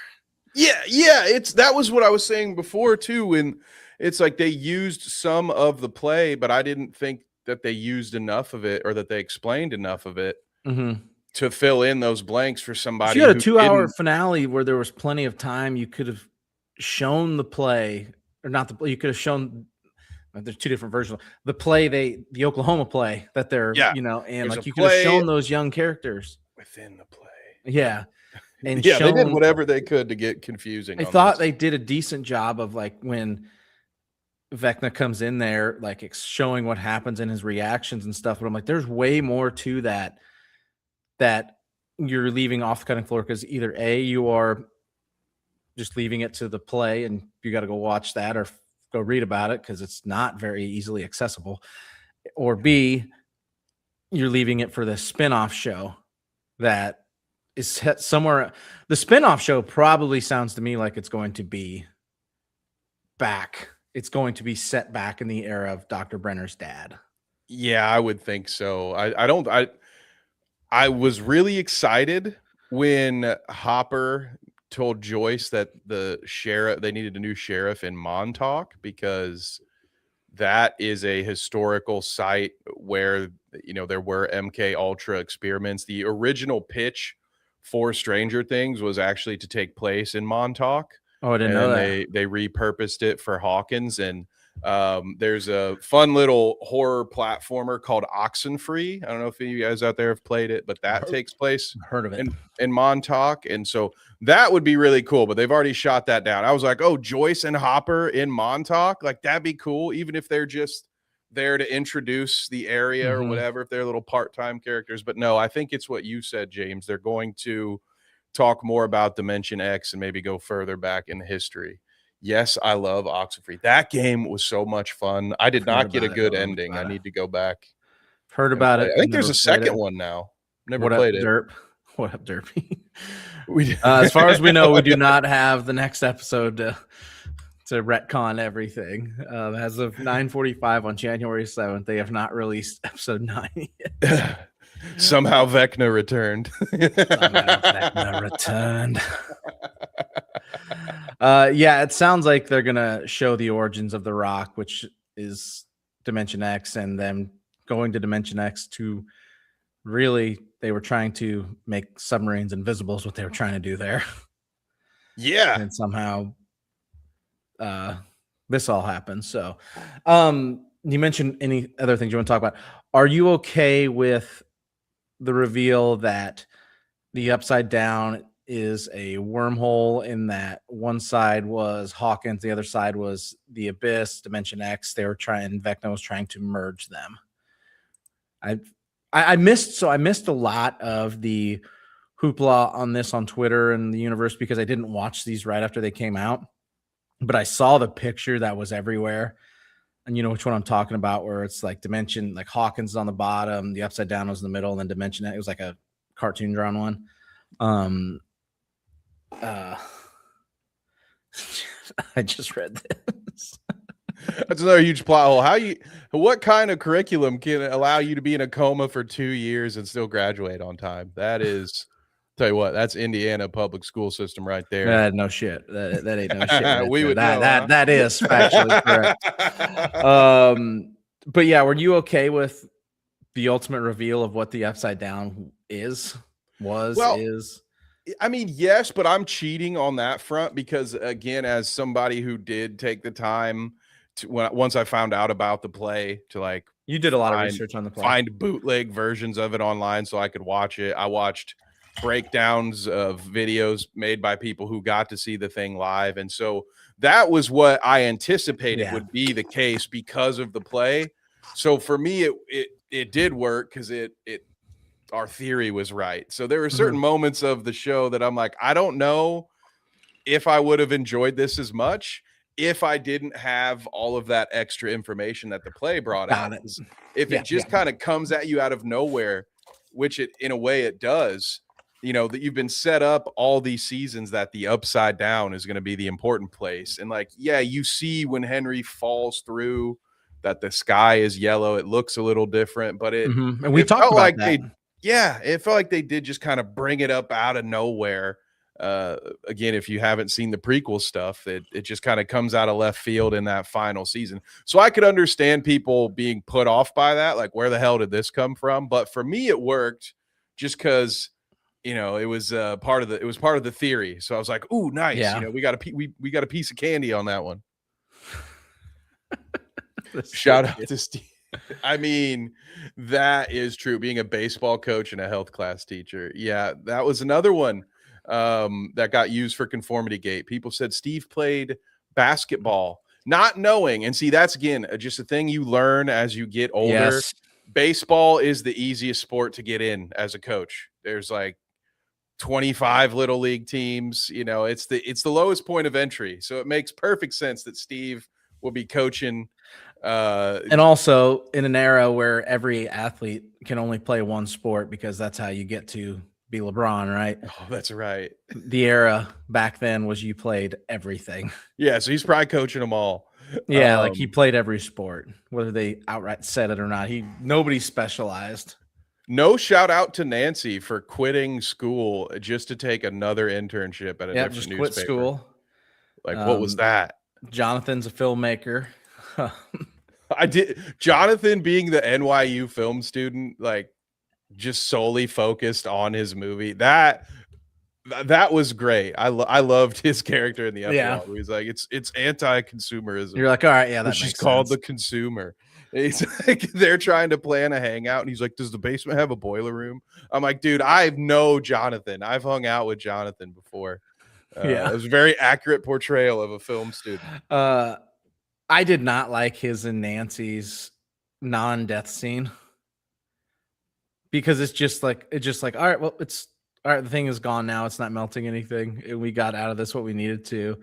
Yeah, that was what I was saying before too. When it's like they used some of the play, but I didn't think that they used enough of it or that they explained enough of it Mm-hmm. to fill in those blanks for If you somebody had a who 2-hour didn't. finale where there was plenty of time, you could have shown the play, or not the play. You could have shown. There's two different versions. The play, the Oklahoma play that they're, Yeah, and there's a like you could have play shown those young characters. within the play. Yeah. And Yeah, they did shown. whatever they could to get confusing I on thought this. they did a decent job of like when Vecna comes in there, like showing what happens in his reactions and stuff. But I'm like, there's way more to that you're leaving off the cutting floor because either A, you are just leaving it to the play and you got to go watch that or go read about it because it's not very easily accessible, or B, you're leaving it for the spin-off show that is set somewhere. The spin-off show probably sounds to me like it's going to be back. It's going to be set back in the era of Dr. Brenner's dad. Yeah, I would think so. I was really excited when Hopper told Joyce that they needed a new sheriff in Montauk because that is a historical site where there were MK Ultra experiments. The original pitch for Stranger Things was actually to take place in Montauk, Oh, I didn't and know then that. they repurposed it for Hawkins. And there's a fun little horror platformer called Oxenfree. I don't know if any of you guys out there have played it, but that takes place Heard of it. in Montauk, and so that would be really cool. But they've already shot that down. I was like, oh, Joyce and Hopper in Montauk, like that'd be cool, even if they're just there to introduce the area or Mm-hmm. whatever, if they're little part-time characters. But no, I think it's what you said, James. They're going to talk more about Dimension X and maybe go further back in history. Yes, I love Oxenfree. That game was so much fun. I did not get a good ending. I need to go back Heard and about play. it. I I've think there's never a played second it. one now. Never What up, played it. Derp? What up, Derpy? We As far as we know, we do not have the next episode to retcon everything. As of 9:45 on January 7th, they have not released episode 9 yet. Somehow Vecna returned. Somehow Vecna returned. Yeah, it sounds like they're gonna show the origins of the Rock, which is Dimension X, and them going to Dimension X to really, they were trying to make submarines invisible is what they were trying to do there. Yeah. And somehow this all happens. So you mentioned any other things you want to talk about. Are you okay with the reveal that the Upside Down is a wormhole, in that one side was Hawkins, the other side was the Abyss, Dimension X? They were Vecna was trying to merge them. I missed a lot of the hoopla on this on Twitter and the universe because I didn't watch these right after they came out, but I saw the picture that was everywhere. And you know which one I'm talking about, where it's like Dimension, like Hawkins is on the bottom, the Upside Down was in the middle, and then Dimension, it was like a cartoon drawn one. I just read this. That's another huge plot hole. What kind of curriculum can allow you to be in a coma for 2 years and still graduate on time? That is, tell you what, that's Indiana public school system right there. No shit. That ain't no shit right We there. would know, huh? That is factually correct. But yeah, were you okay with the ultimate reveal of what the Upside Down is? Well, I mean, yes, but I'm cheating on that front because, again, as somebody who did take the time to once I found out about the play to like you did a lot of research on the play. Find bootleg versions of it online so I could watch it. I watched breakdowns of videos made by people who got to see the thing live, and so that was what I anticipated would be the case because of the play. So for me, it did work because it our theory was right. So there were certain moments of the show that I'm like, I don't know if I would have enjoyed this as much if I didn't have all of that extra information that the play brought out. If it just kind of comes at you out of nowhere, which it in a way it does, you know, that you've been set up all these seasons that the Upside Down is going to be the important place. And like, yeah, you see when Henry falls through that the sky is yellow. It looks a little different, but and we talked about like that. it felt like they did just kind of bring it up out of nowhere. Again, if you haven't seen the prequel stuff, it just kind of comes out of left field in that final season. So I could understand people being put off by that, like where the hell did this come from? But for me, it worked just because, you know, it was part of the theory. So I was like, ooh, nice. Yeah. You know, we got a piece of candy on that one. Shout out to Steve. I mean, that is true. Being a baseball coach and a health class teacher. Yeah, that was another one that got used for conformity gate. People said Steve played basketball, not knowing. And see, that's again just a thing you learn as you get older. Yes. Baseball is the easiest sport to get in as a coach. There's like 25 little league teams. You know, it's the lowest point of entry. So it makes perfect sense that Steve will be coaching. And also in an era where every athlete can only play one sport because that's how you get to be LeBron, right? Oh, that's right. The era back then was you played everything. Yeah, so he's probably coaching them all. Yeah, like he played every sport, whether they outright said it or not. Nobody specialized. No shout out to Nancy for quitting school just to take another internship at a different just newspaper. Quit school. Like, what was that? Jonathan's a filmmaker. Jonathan being the NYU film student, like just solely focused on his movie. That was great. I loved his character in the epilogue. He's like, it's anti-consumerism. You're like, all right, yeah, she's called the consumer. He's like, they're trying to plan a hangout, and he's like, does the basement have a boiler room? I'm like, dude, I know Jonathan. I've hung out with Jonathan before. It was a very accurate portrayal of a film student. I did not like his and Nancy's non-death scene because it's just like, all right, well, it's all right. The thing is gone now. It's not melting anything. And we got out of this what we needed to.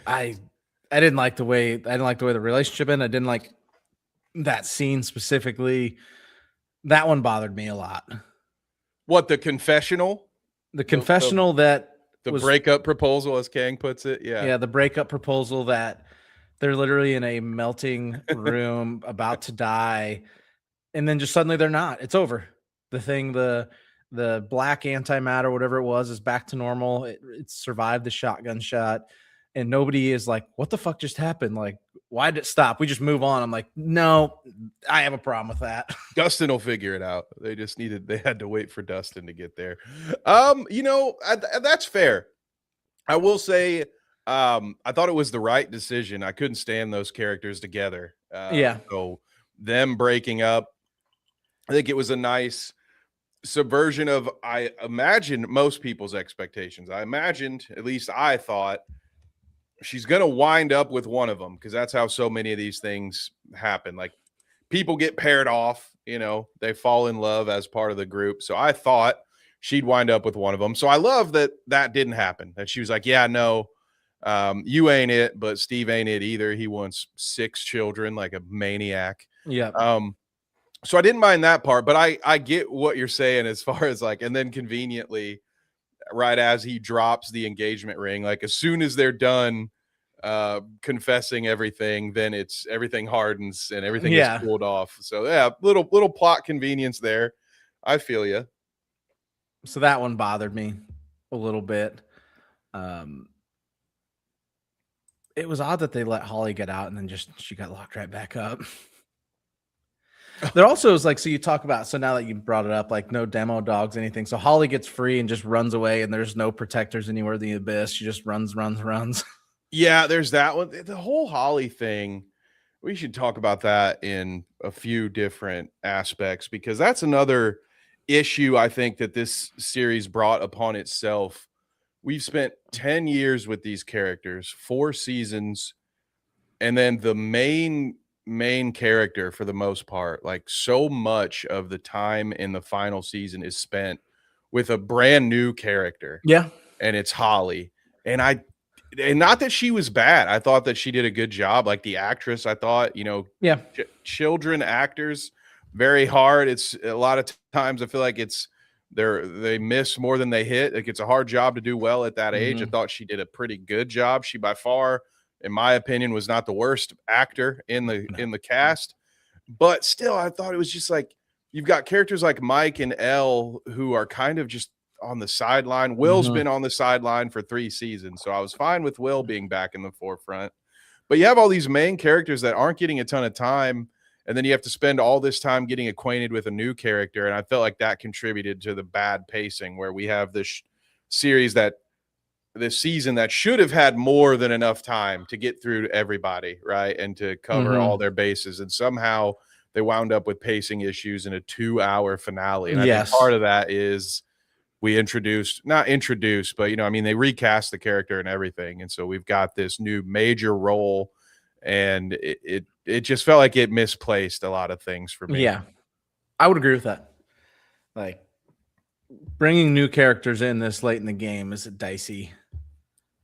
I didn't like the way the relationship ended. I didn't like that scene specifically. That one bothered me a lot. What, the confessional? The confessional that the breakup proposal, as Kang puts it. Yeah, the breakup proposal that they're literally in a melting room about to die, and then just suddenly they're not. It's over. The thing, the black antimatter, whatever it was, is back to normal. It survived the shotgun shot, and nobody is like, "What the fuck just happened? Like, why did it stop? We just move on." I'm like, no, I have a problem with that. Dustin will figure it out. They had to wait for Dustin to get there. You know, that's fair. I will say, I thought it was the right decision. I couldn't stand those characters together. So them breaking up, I think it was a nice subversion of, I imagine, most people's expectations. I imagined, at least I thought, she's going to wind up with one of them because that's how so many of these things happen. Like, people get paired off, they fall in love as part of the group. So I thought she'd wind up with one of them. So I love that didn't happen, that she was like, yeah, no, you ain't it, but Steve ain't it either. He wants 6 children like a maniac. Yeah. So I didn't mind that part, but I get what you're saying as far as like, and then conveniently, right as he drops the engagement ring, like as soon as they're done confessing everything, then everything hardens and everything is Yeah. cooled off. So yeah, little plot convenience there. I feel you. So that one bothered me a little bit. It was odd that they let Holly get out and then she got locked right back up. There also is like, so you talk about, so now that you brought it up, like no demo dogs, anything. So Holly gets free and just runs away, and there's no protectors anywhere in the abyss. She just runs. Yeah, there's that one. The whole Holly thing, we should talk about that in a few different aspects, because that's another issue I think that this series brought upon itself. We've spent 10 years with these characters, 4 seasons, and then the main character, for the most part, like so much of the time in the final season is spent with a brand new character. Yeah. And it's Holly. And not that she was bad. I thought that she did a good job. Like the actress, I thought, Yeah. Children actors, very hard. It's a lot of times I feel like they miss more than they hit. Like it's a hard job to do well at that age. I thought she did a pretty good job. She by far, in my opinion, was not the worst actor in the cast. But still, I thought it was just like, you've got characters like Mike and Elle who are kind of just on the sideline. Will's been on the sideline for 3 seasons, so I was fine with Will being back in the forefront. But you have all these main characters that aren't getting a ton of time, and then you have to spend all this time getting acquainted with a new character, and I felt like that contributed to the bad pacing, where we have this this season that should have had more than enough time to get through to everybody, right, and to cover all their bases, and somehow they wound up with pacing issues in a 2-hour finale. And I think part of that is we not introduced, but they recast the character and everything, and so we've got this new major role, and it just felt like it misplaced a lot of things for me. Yeah, I would agree with that. Like bringing new characters in this late in the game is a dicey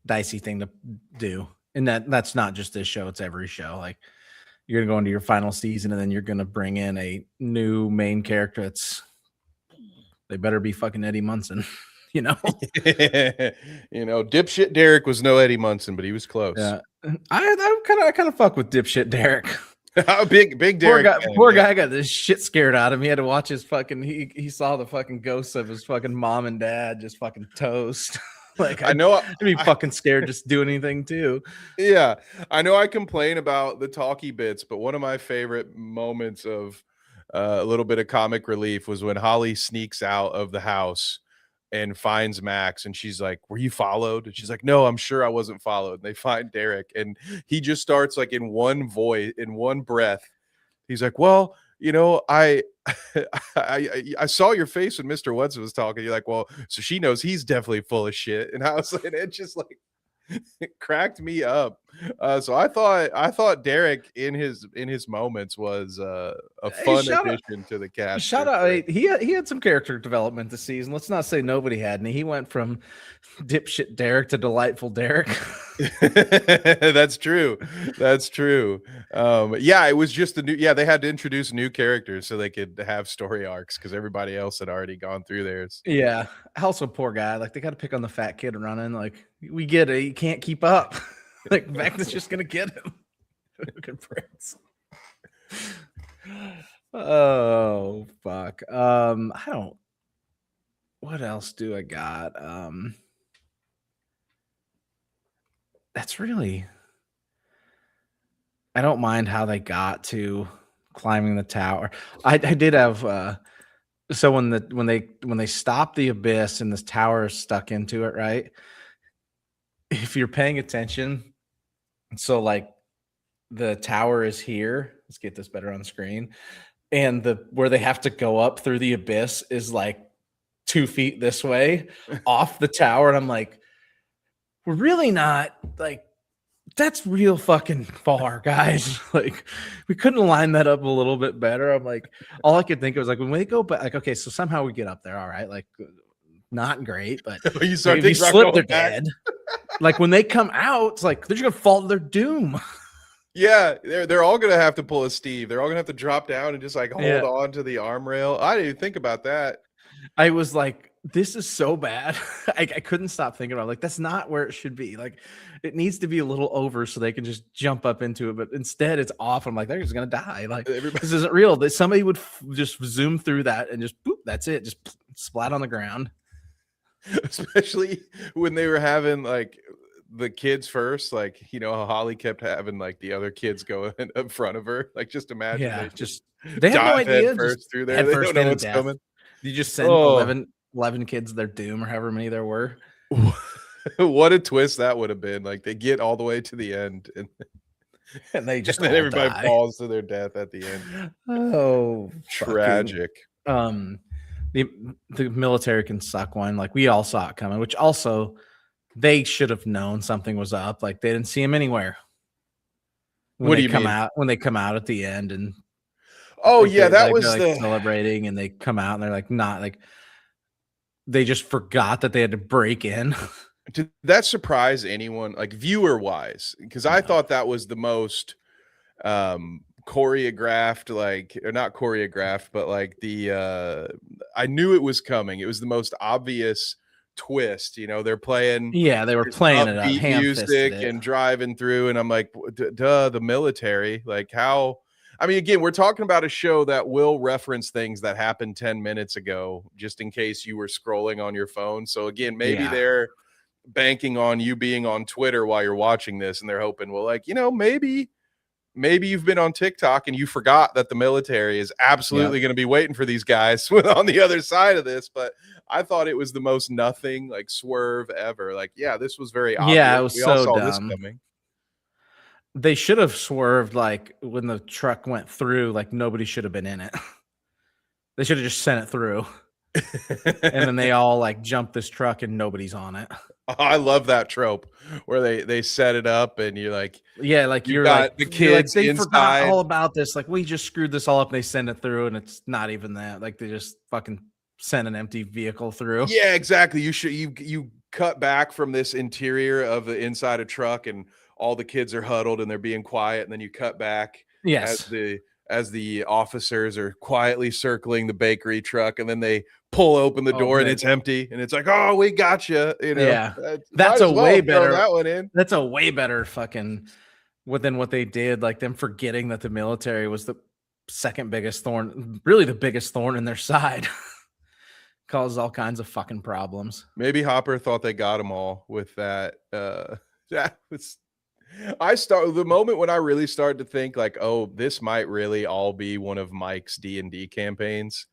thing to do, and that's not just this show; it's every show. Like you're gonna go into your final season, and then you're gonna bring in a new main character. They better be fucking Eddie Munson, Dipshit Derek was no Eddie Munson, but he was close. Yeah, I kind of fuck with dipshit Derek. big Derek. Poor guy got this shit scared out of him. He had to watch his fucking. He saw the fucking ghosts of his fucking mom and dad just fucking toast. Like I'd be fucking scared just to do anything too. Yeah, I know I complain about the talkie bits, but one of my favorite moments of a little bit of comic relief was when Holly sneaks out of the house and finds Max, and she's like, "Were you followed?" And she's like, "No, I'm sure I wasn't followed." And they find Derek, and he just starts like in one breath. He's like, "Well, I saw your face when Mr. Woods was talking." You're like, "Well, so she knows he's definitely full of shit." And I was like, it just like it cracked me up. So I thought Derek in his moments was a fun addition to the cast. Shout out, he had some character development this season. Let's not say nobody had any. He went from dipshit Derek to delightful Derek. That's true. Yeah, it was just they had to introduce new characters so they could have story arcs, because everybody else had already gone through theirs. Yeah. Also, poor guy. Like they got to pick on the fat kid running. Like we get it. He can't keep up. Like Magnus just gonna get him. Fucking Prince. Oh fuck. I don't. What else do I got? That's really. I don't mind how they got to climbing the tower. I did have. So when they stop the abyss and this tower is stuck into it, right? If you're paying attention, so like the tower is here. Let's get this better on screen. And where they have to go up through the abyss is like 2 feet this way off the tower. And I'm like, we're really not like that's real fucking far, guys. Like, we couldn't line that up a little bit better. I'm like, all I could think of was like, when we go back, like, okay, so somehow we get up there. All right. Like, not great, but You like, start if you thinking about slip, they're going back. dead. Like, when they come out, it's like, they're just going to fall to their doom. Yeah, they're all gonna have to pull a Steve. They're all gonna have to drop down and just like hold Yeah. on to the arm rail. I didn't even think about that. I was like, this is so bad. I couldn't stop thinking about it. Like, that's not where it should be. Like, it needs to be a little over so they can just jump up into it. But instead, it's off. I'm like, they're just gonna die. Like, Everybody, this isn't real. That somebody would just zoom through that and just boop, that's it. Just splat on the ground. especially when they were having like the kids first, like how Holly kept having like the other kids go in front of her. Like, just imagine Yeah, they just they have no dive head idea. Just first through there. head They first don't know into what's death. coming. You just send Oh, 11 kids their doom, or however many there were. what a twist that would have been. Like, they get all the way to the end and And they just then all everybody die. falls to their death at the end. Oh, Tragic. The military can suck one. Like, we all saw it coming, which also they should have known something was up. Like, they didn't see him anywhere. What do you mean? When they come out at the end, and Oh like, yeah, that they're was like the celebrating, and they come out and they're like, not like, they just forgot that they had to break in. Did that surprise anyone, like viewer wise? Because I thought that was the most choreographed, like, or not choreographed, but like I knew it was coming. It was the most obvious twist. They're playing Yeah, they were playing it up, upbeat ham-fisted music it. and driving through, and I'm like, duh, the military. Like, how? I mean, again, we're talking about a show that will reference things that happened 10 minutes ago, just in case you were scrolling on your phone. So again, maybe they're banking on you being on Twitter while you're watching this, and they're hoping, well, like, maybe you've been on TikTok and you forgot that the military is absolutely going to be waiting for these guys on the other side of this. But I thought it was the most nothing like swerve ever. Like, yeah, this was very obvious. Yeah, it was We all so saw this dumb. coming. They should have swerved, like, when the truck went through, like, nobody should have been in it. They should have just sent it through. And then they all like jump this truck and nobody's on it. I love that trope where they set it up and you're like, yeah, like you're got like the kids they inside. forgot all about this. Like, we just screwed this all up, and they send it through, and it's not even that. Like, they just fucking send an empty vehicle through. Yeah, exactly. You cut back from this interior of the inside a truck, and all the kids are huddled and they're being quiet, and then you cut back Yes. as the officers are quietly circling the bakery truck, and then they pull open the door and it's empty, and it's like, oh, we got you. Yeah, that's a way better. That one in. That's a way better fucking than what they did. Like, them forgetting that the military was the second biggest thorn, really the biggest thorn in their side. Causes all kinds of fucking problems. Maybe Hopper thought they got them all with that. That was. The moment when I really started to think like, oh, this might really all be one of Mike's D&D campaigns,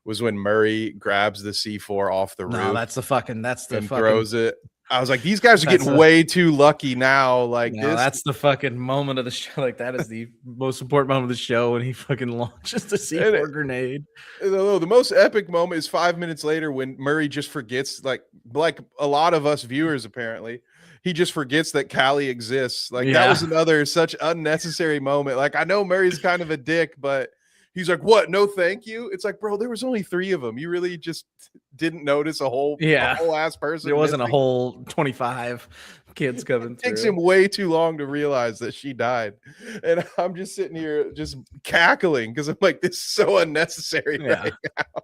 was when Murray grabs the C4 off the roof. No, that's the fucking throws it. I was like, these guys are getting way too lucky now. Like, no, that's the fucking moment of the show. Like, that is the most important moment of the show, when he fucking launches the C4 grenade. The most epic moment is 5 minutes later when Murray just forgets, like a lot of us viewers apparently. He just forgets that Callie exists. Like, that was another such unnecessary moment. Like, I know Murray's kind of a dick, but he's like, what? No, thank you. It's like, bro, there was only 3 of them. You really just didn't notice a whole ass person. There wasn't a whole 25 kids coming through. It takes him way too long to realize that she died. And I'm just sitting here just cackling because I'm like, this is so unnecessary right now.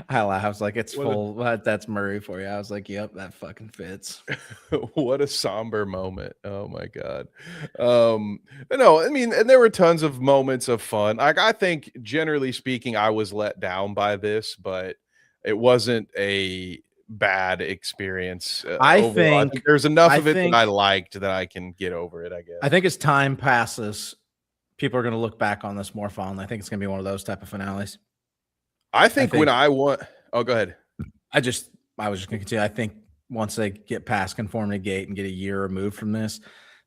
I was like, it's full. That's Murray for you. I was like, yep, that fucking fits. What a somber moment. Oh my God. No, I mean, and there were tons of moments of fun. Like, I think generally speaking, I was let down by this, but it wasn't a bad experience. I overall. think there's enough of it that I liked that I can get over it, I guess. I think as time passes, people are going to look back on this more fondly. I think it's going to be one of those type of finales. I think when I want, oh, go ahead. I was just going to continue. I think once they get past Conformity Gate and get a year removed from this,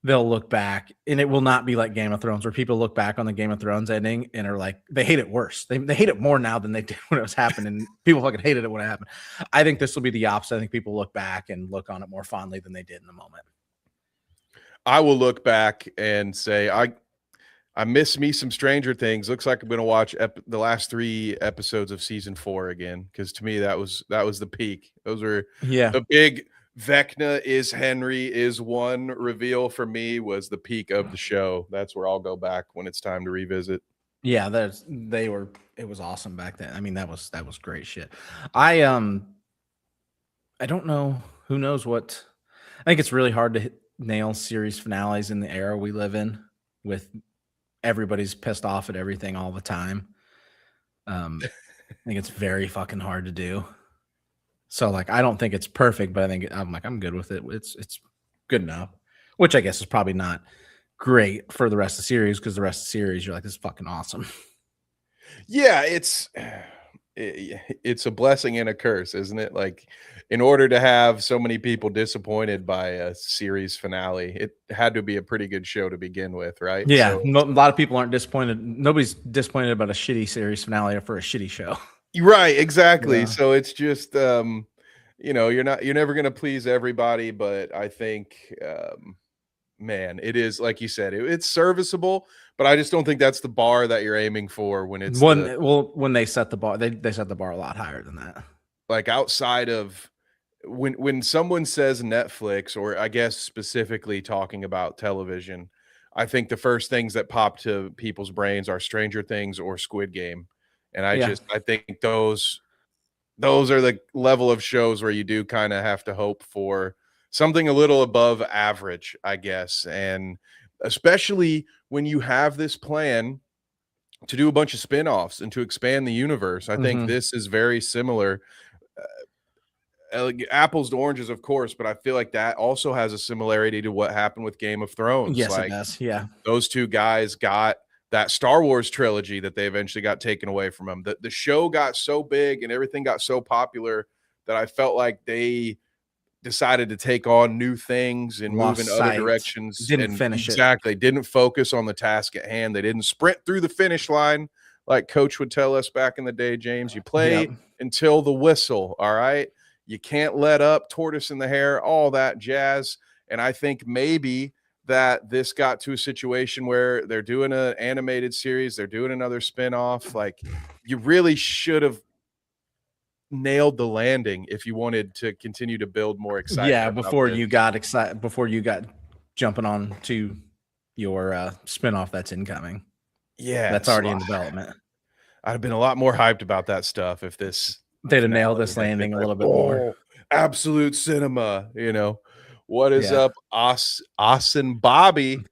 they'll look back, and it will not be like Game of Thrones, where people look back on the Game of Thrones ending and are like, they hate it worse. They hate it more now than they did when it was happening. People fucking hated it when it happened. I think this will be the opposite. I think people look back and look on it more fondly than they did in the moment. I will look back and say I miss me some Stranger Things. Looks like I'm going to watch the last 3 episodes of season 4 again, because to me that was the peak. Those were Yeah. the big Vecna is Henry is one reveal for me was the peak of the show. That's where I'll go back when it's time to revisit. Yeah, it was awesome back then. I mean, that was great shit. I don't know, who knows what. I think it's really hard to nail series finales in the era we live in, with everybody's pissed off at everything all the time. I think it's very fucking hard to do. So like, I don't think it's perfect, but I'm good with it. It's good enough, which I guess is probably not great for the rest of the series, because the rest of the series you're like, this is fucking awesome. Yeah, it's a blessing and a curse, isn't it? Like, in order to have so many people disappointed by a series finale, it had to be a pretty good show to begin with, right? Yeah, So a lot of people aren't disappointed. Nobody's disappointed about a shitty series finale for a shitty show. right, exactly. Yeah. So it's just you're never gonna please everybody, but I think man, it is like you said, it's serviceable, but I just don't think that's the bar that you're aiming for when it's When they set the bar, they set the bar a lot higher than that. like outside of when someone says Netflix, or I guess specifically talking about television, I think the first things that pop to people's brains are Stranger Things or Squid Game. And Yeah. I think those are the level of shows where you do kind of have to hope for something a little above average, I guess. And especially when you have this plan to do a bunch of spin-offs and to expand the universe. I think Mhm. this is very similar. Like apples to oranges, of course, but I feel like that also has a similarity to what happened with Game of Thrones. Yes, it Like does. Yeah. those two guys got that Star Wars trilogy that they eventually got taken away from them. The show got so big and everything got so popular that I felt like they decided to take on new things and move in Lost other sight. directions, Didn't and finish it. exactly didn't focus on the task at hand. They didn't sprint through the finish line like coach would tell us back in the day. James, you Yep. play until the whistle. All right, you can't let up, tortoise in the hair, all that jazz. And I think maybe that this got to a situation where they're doing an animated series, they're doing another spin-off. Like, you really should have nailed the landing if you wanted to continue to build more Yeah, excitement about this. before you got jumping on to your spinoff that's incoming. Yeah, That's so already in development. I'd have been a lot more hyped about that stuff if this They'd have nailed finale this had been landing a like, little bit more. "Oh, absolute cinema," you know? "What is Yeah. up, Austin Bobby?"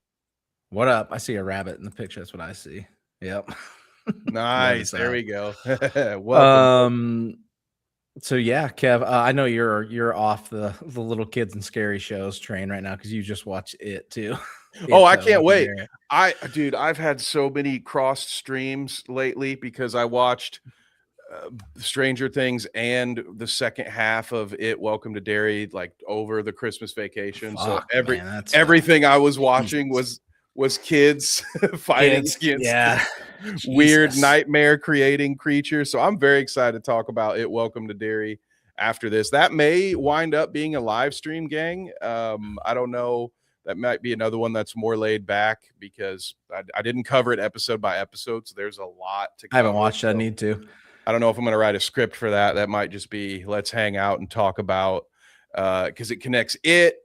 What up? I see a rabbit in the picture. That's what I see. Yep. Nice, Notice there that. we go. Welcome. So yeah, Kev, I know you're off the little kids and scary shows train right now, because you just watched it too. Oh, It I can't Welcome to wait. Derry. Dude, I've had so many crossed streams lately because I watched Stranger Things and the second half of it, Welcome to Derry, like over the Christmas vacation. So Fuck, man, that's everything I was watching Jesus. was kids fighting Kids, against yeah. weird Jesus. nightmare creating creatures. So I'm very excited to talk about it, Welcome to Derry, after this. That may wind up being a live stream, gang. I don't know. That might be another one that's more laid back because I didn't cover it episode by episode. So there's a lot to I haven't cover. watched it. I So need to. I don't know if I'm going to write a script for that. That might just be let's hang out and talk about because it connects it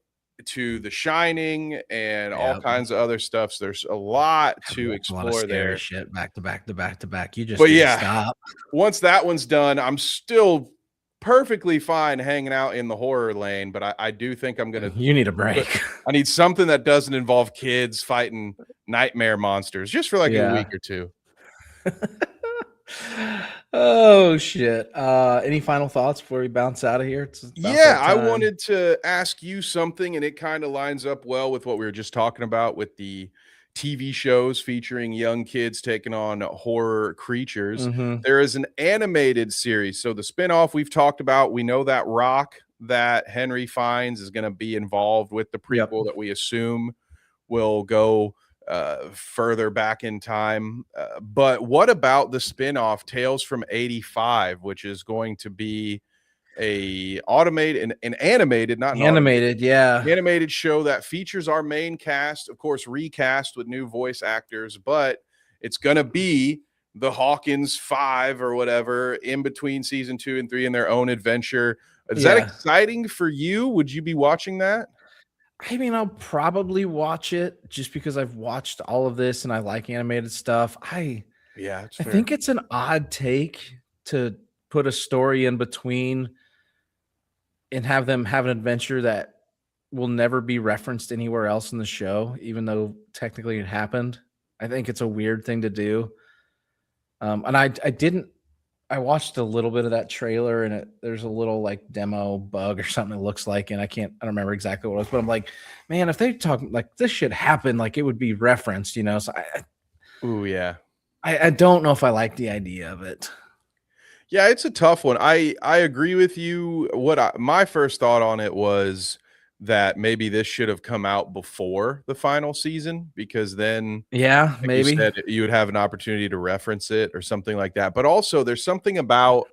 to The Shining and all Yeah. kinds of other stuff. So there's a lot to A lot of explore scary there. shit back to back to back to back. You just But need to yeah, stop. once that one's done, I'm still perfectly fine hanging out in the horror lane. But I do think I'm going to. You need a break. I need something that doesn't involve kids fighting nightmare monsters just for like a Yeah. week or two. Oh shit. Any final thoughts before we bounce out of here? It's about Yeah, that I time. wanted to ask you something, and it kind of lines up well with what we were just talking about with the TV shows featuring young kids taking on horror creatures. Mm-hmm. There is an animated series. So the spinoff we've talked about, we know that rock that Henry finds is going to be involved with the Yep. prequel that we assume will go further back in time. But what about the spinoff Tales from 85, which is going to be an animated, not an automated, Animated, yeah. animated show that features our main cast, of course, recast with new voice actors, but it's going to be the Hawkins 5 or whatever in between season 2 and 3 in their own adventure. Is that Yeah. exciting for you? Would you be watching that? I mean, I'll probably watch it just because I've watched all of this and I like animated stuff. Yeah, it's I fair. think it's an odd take to put a story in between and have them have an adventure that will never be referenced anywhere else in the show, even though technically it happened. I think it's a weird thing to do. And I watched a little bit of that trailer and there's a little like demo bug or something it looks like, and I don't remember exactly what it was, but I'm like, man, if they talk like this should happen, like it would be referenced, you know? So Ooh, yeah. I don't know if I like the idea of it. Yeah, it's a tough one. I agree with you. My first thought on it was that maybe this should have come out before the final season, because then, Yeah, like you maybe. said, you would have an opportunity to reference it or something like that. But also, there's something about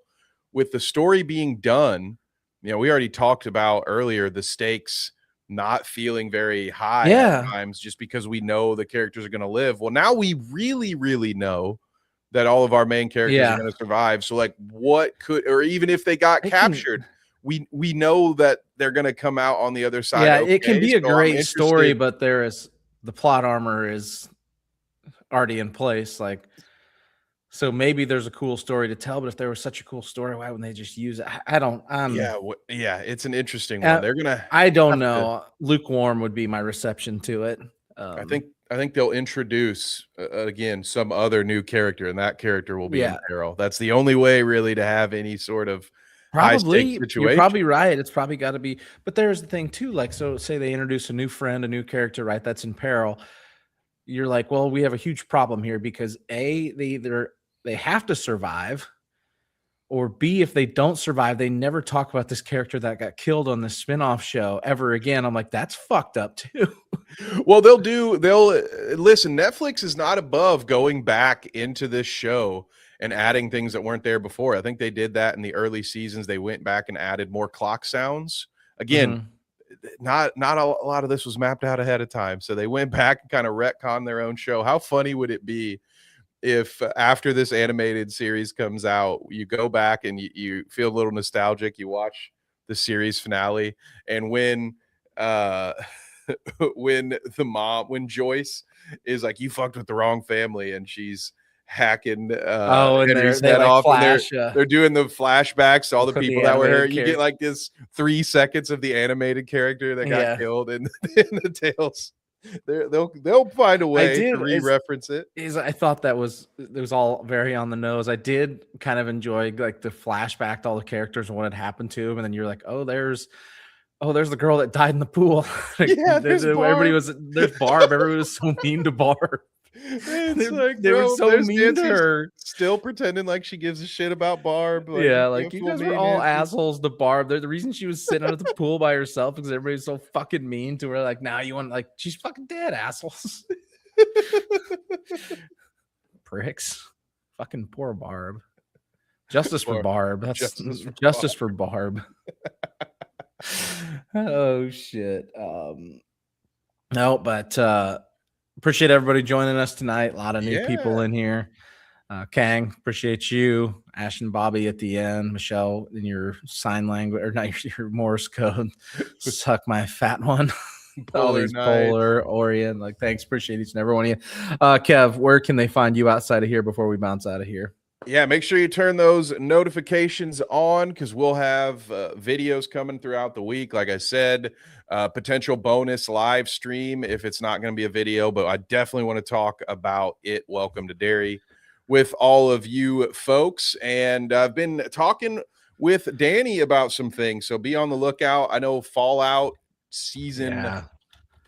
with the story being done, we already talked about earlier the stakes not feeling very high at Yeah. times just because we know the characters are going to live. Well, now we really, really know that all of our main characters are Yeah. going to survive. So, like, what could, or even if they got It can captured, we know that they're going to come out on the other side. Yeah, it can Okay, be a so I'm great story, interested. but the plot armor is already in place. Like, so maybe there's a cool story to tell, but if there was such a cool story, why wouldn't they just use it? I don't. Yeah, it's an interesting one. Uh, They're gonna I don't have to. know. Lukewarm would be my reception to it. I think they'll introduce again some other new character, and that character will be in Yeah, peril. That's the only way, really, to have any sort of high stakes probably. You're situation. probably right. It's probably got to be. But there's the thing too. Like, so say they introduce a new friend, a new character, right? That's in peril. You're like, well, we have a huge problem here because they have to survive, or B, if they don't survive, they never talk about this character that got killed on the spinoff show ever again. I'm like, that's fucked up too. Well, they'll listen. Netflix is not above going back into this show and adding things that weren't there before. I think they did that in the early seasons. They went back and added more clock sounds. Again, Mhm. not a lot of this was mapped out ahead of time, so they went back and kind of retconned their own show. How funny would it be if after this animated series comes out, you go back and you feel a little nostalgic, you watch the series finale, and uh when Joyce is like, you fucked with the wrong family, and she's hacking Oh, and Henry's they head like off, and flash they're doing the flashbacks to all the for the people that were here. animated You get character. like this 3 seconds of the animated character that got Yeah, killed in, in the tales. They'll find a I way to did. re-reference it. I thought that it was all very on the nose. I did kind of enjoy like the flashback to all the characters and what had happened to them, and then you're like, there's the girl that died in the pool. Like, Yeah, there's everybody Barb. there's Barb. Everybody was so mean to Barb. It's like, They were bro, so there's mean to Nancy her. still pretending like she gives a shit about Barb. Like, you Yeah, like can't you fool guys were me, all Nancy. assholes to Barb. The reason she was sitting at the pool by herself because everybody's so fucking mean to her. Like, now you want, like, she's fucking dead, assholes. Pricks. Fucking poor Barb. Justice for Or Barb. That's Justice for justice Barb. for Barb. Oh shit. No, but appreciate everybody joining us tonight. A lot of new people Yeah. in here. Kang, appreciate you. Ash and Bobby at the end. Michelle, in your sign language, or not your Morse code. Suck my fat one. All Polar these Night. Polar, Orient. Like, thanks. Appreciate each and every one of you. Kev, where can they find you outside of here before we bounce out of here? Yeah, make sure you turn those notifications on, because we'll have videos coming throughout the week. Like I said, potential bonus live stream if it's not going to be a video, but I definitely want to talk about it. Welcome to Dairy with all of you folks. And I've been talking with Danny about some things, so be on the lookout. I know Fallout season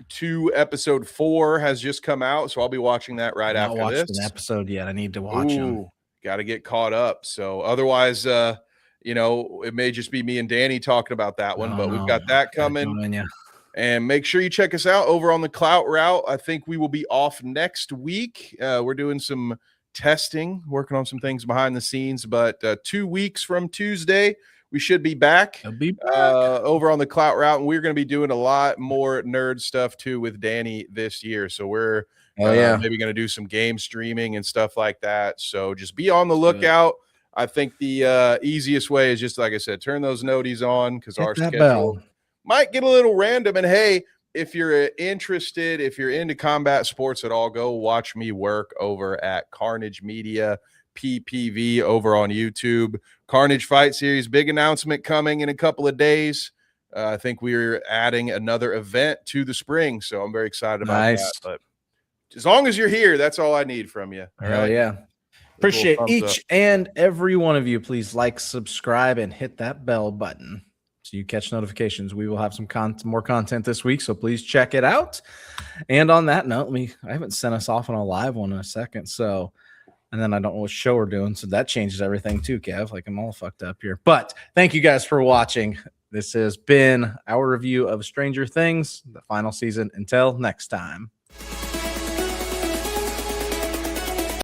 2 episode 4 has just come out, so I'll be watching that right Not after watched this. an episode yet. I need to watch them. Got to get caught up. So otherwise, it may just be me and Danny talking about that one, but we've got that coming. And make sure you check us out over on the Clout Route. I think we will be off next week. We're doing some testing, working on some things behind the scenes, but 2 weeks from Tuesday, we should be back I'll be back. over on the Clout Route, and we're going to be doing a lot more nerd stuff too with Danny this year. So we're maybe going to do some game streaming and stuff like that. So just be on the lookout. I think the easiest way is just, like I said, turn those noties on, because our schedule might get a little random. And hey, if you're interested, if you're into combat sports at all, go watch me work over at Carnage Media PPV over on YouTube. Carnage Fight Series, big announcement coming in a couple of days. I think we're adding another event to the spring, so I'm very excited about that. But as long as you're here, that's all I need from you. All right. Yeah. Appreciate each and every one of you. Please like, subscribe, and hit that bell button so you catch notifications. We will have some more content this week, so please check it out. And on that note, I haven't sent us off on a live one in a second, so and then I don't know what show we're doing, so that changes everything too, Kev. Like, I'm all fucked up here. But thank you guys for watching. This has been our review of Stranger Things, the final season. Until next time.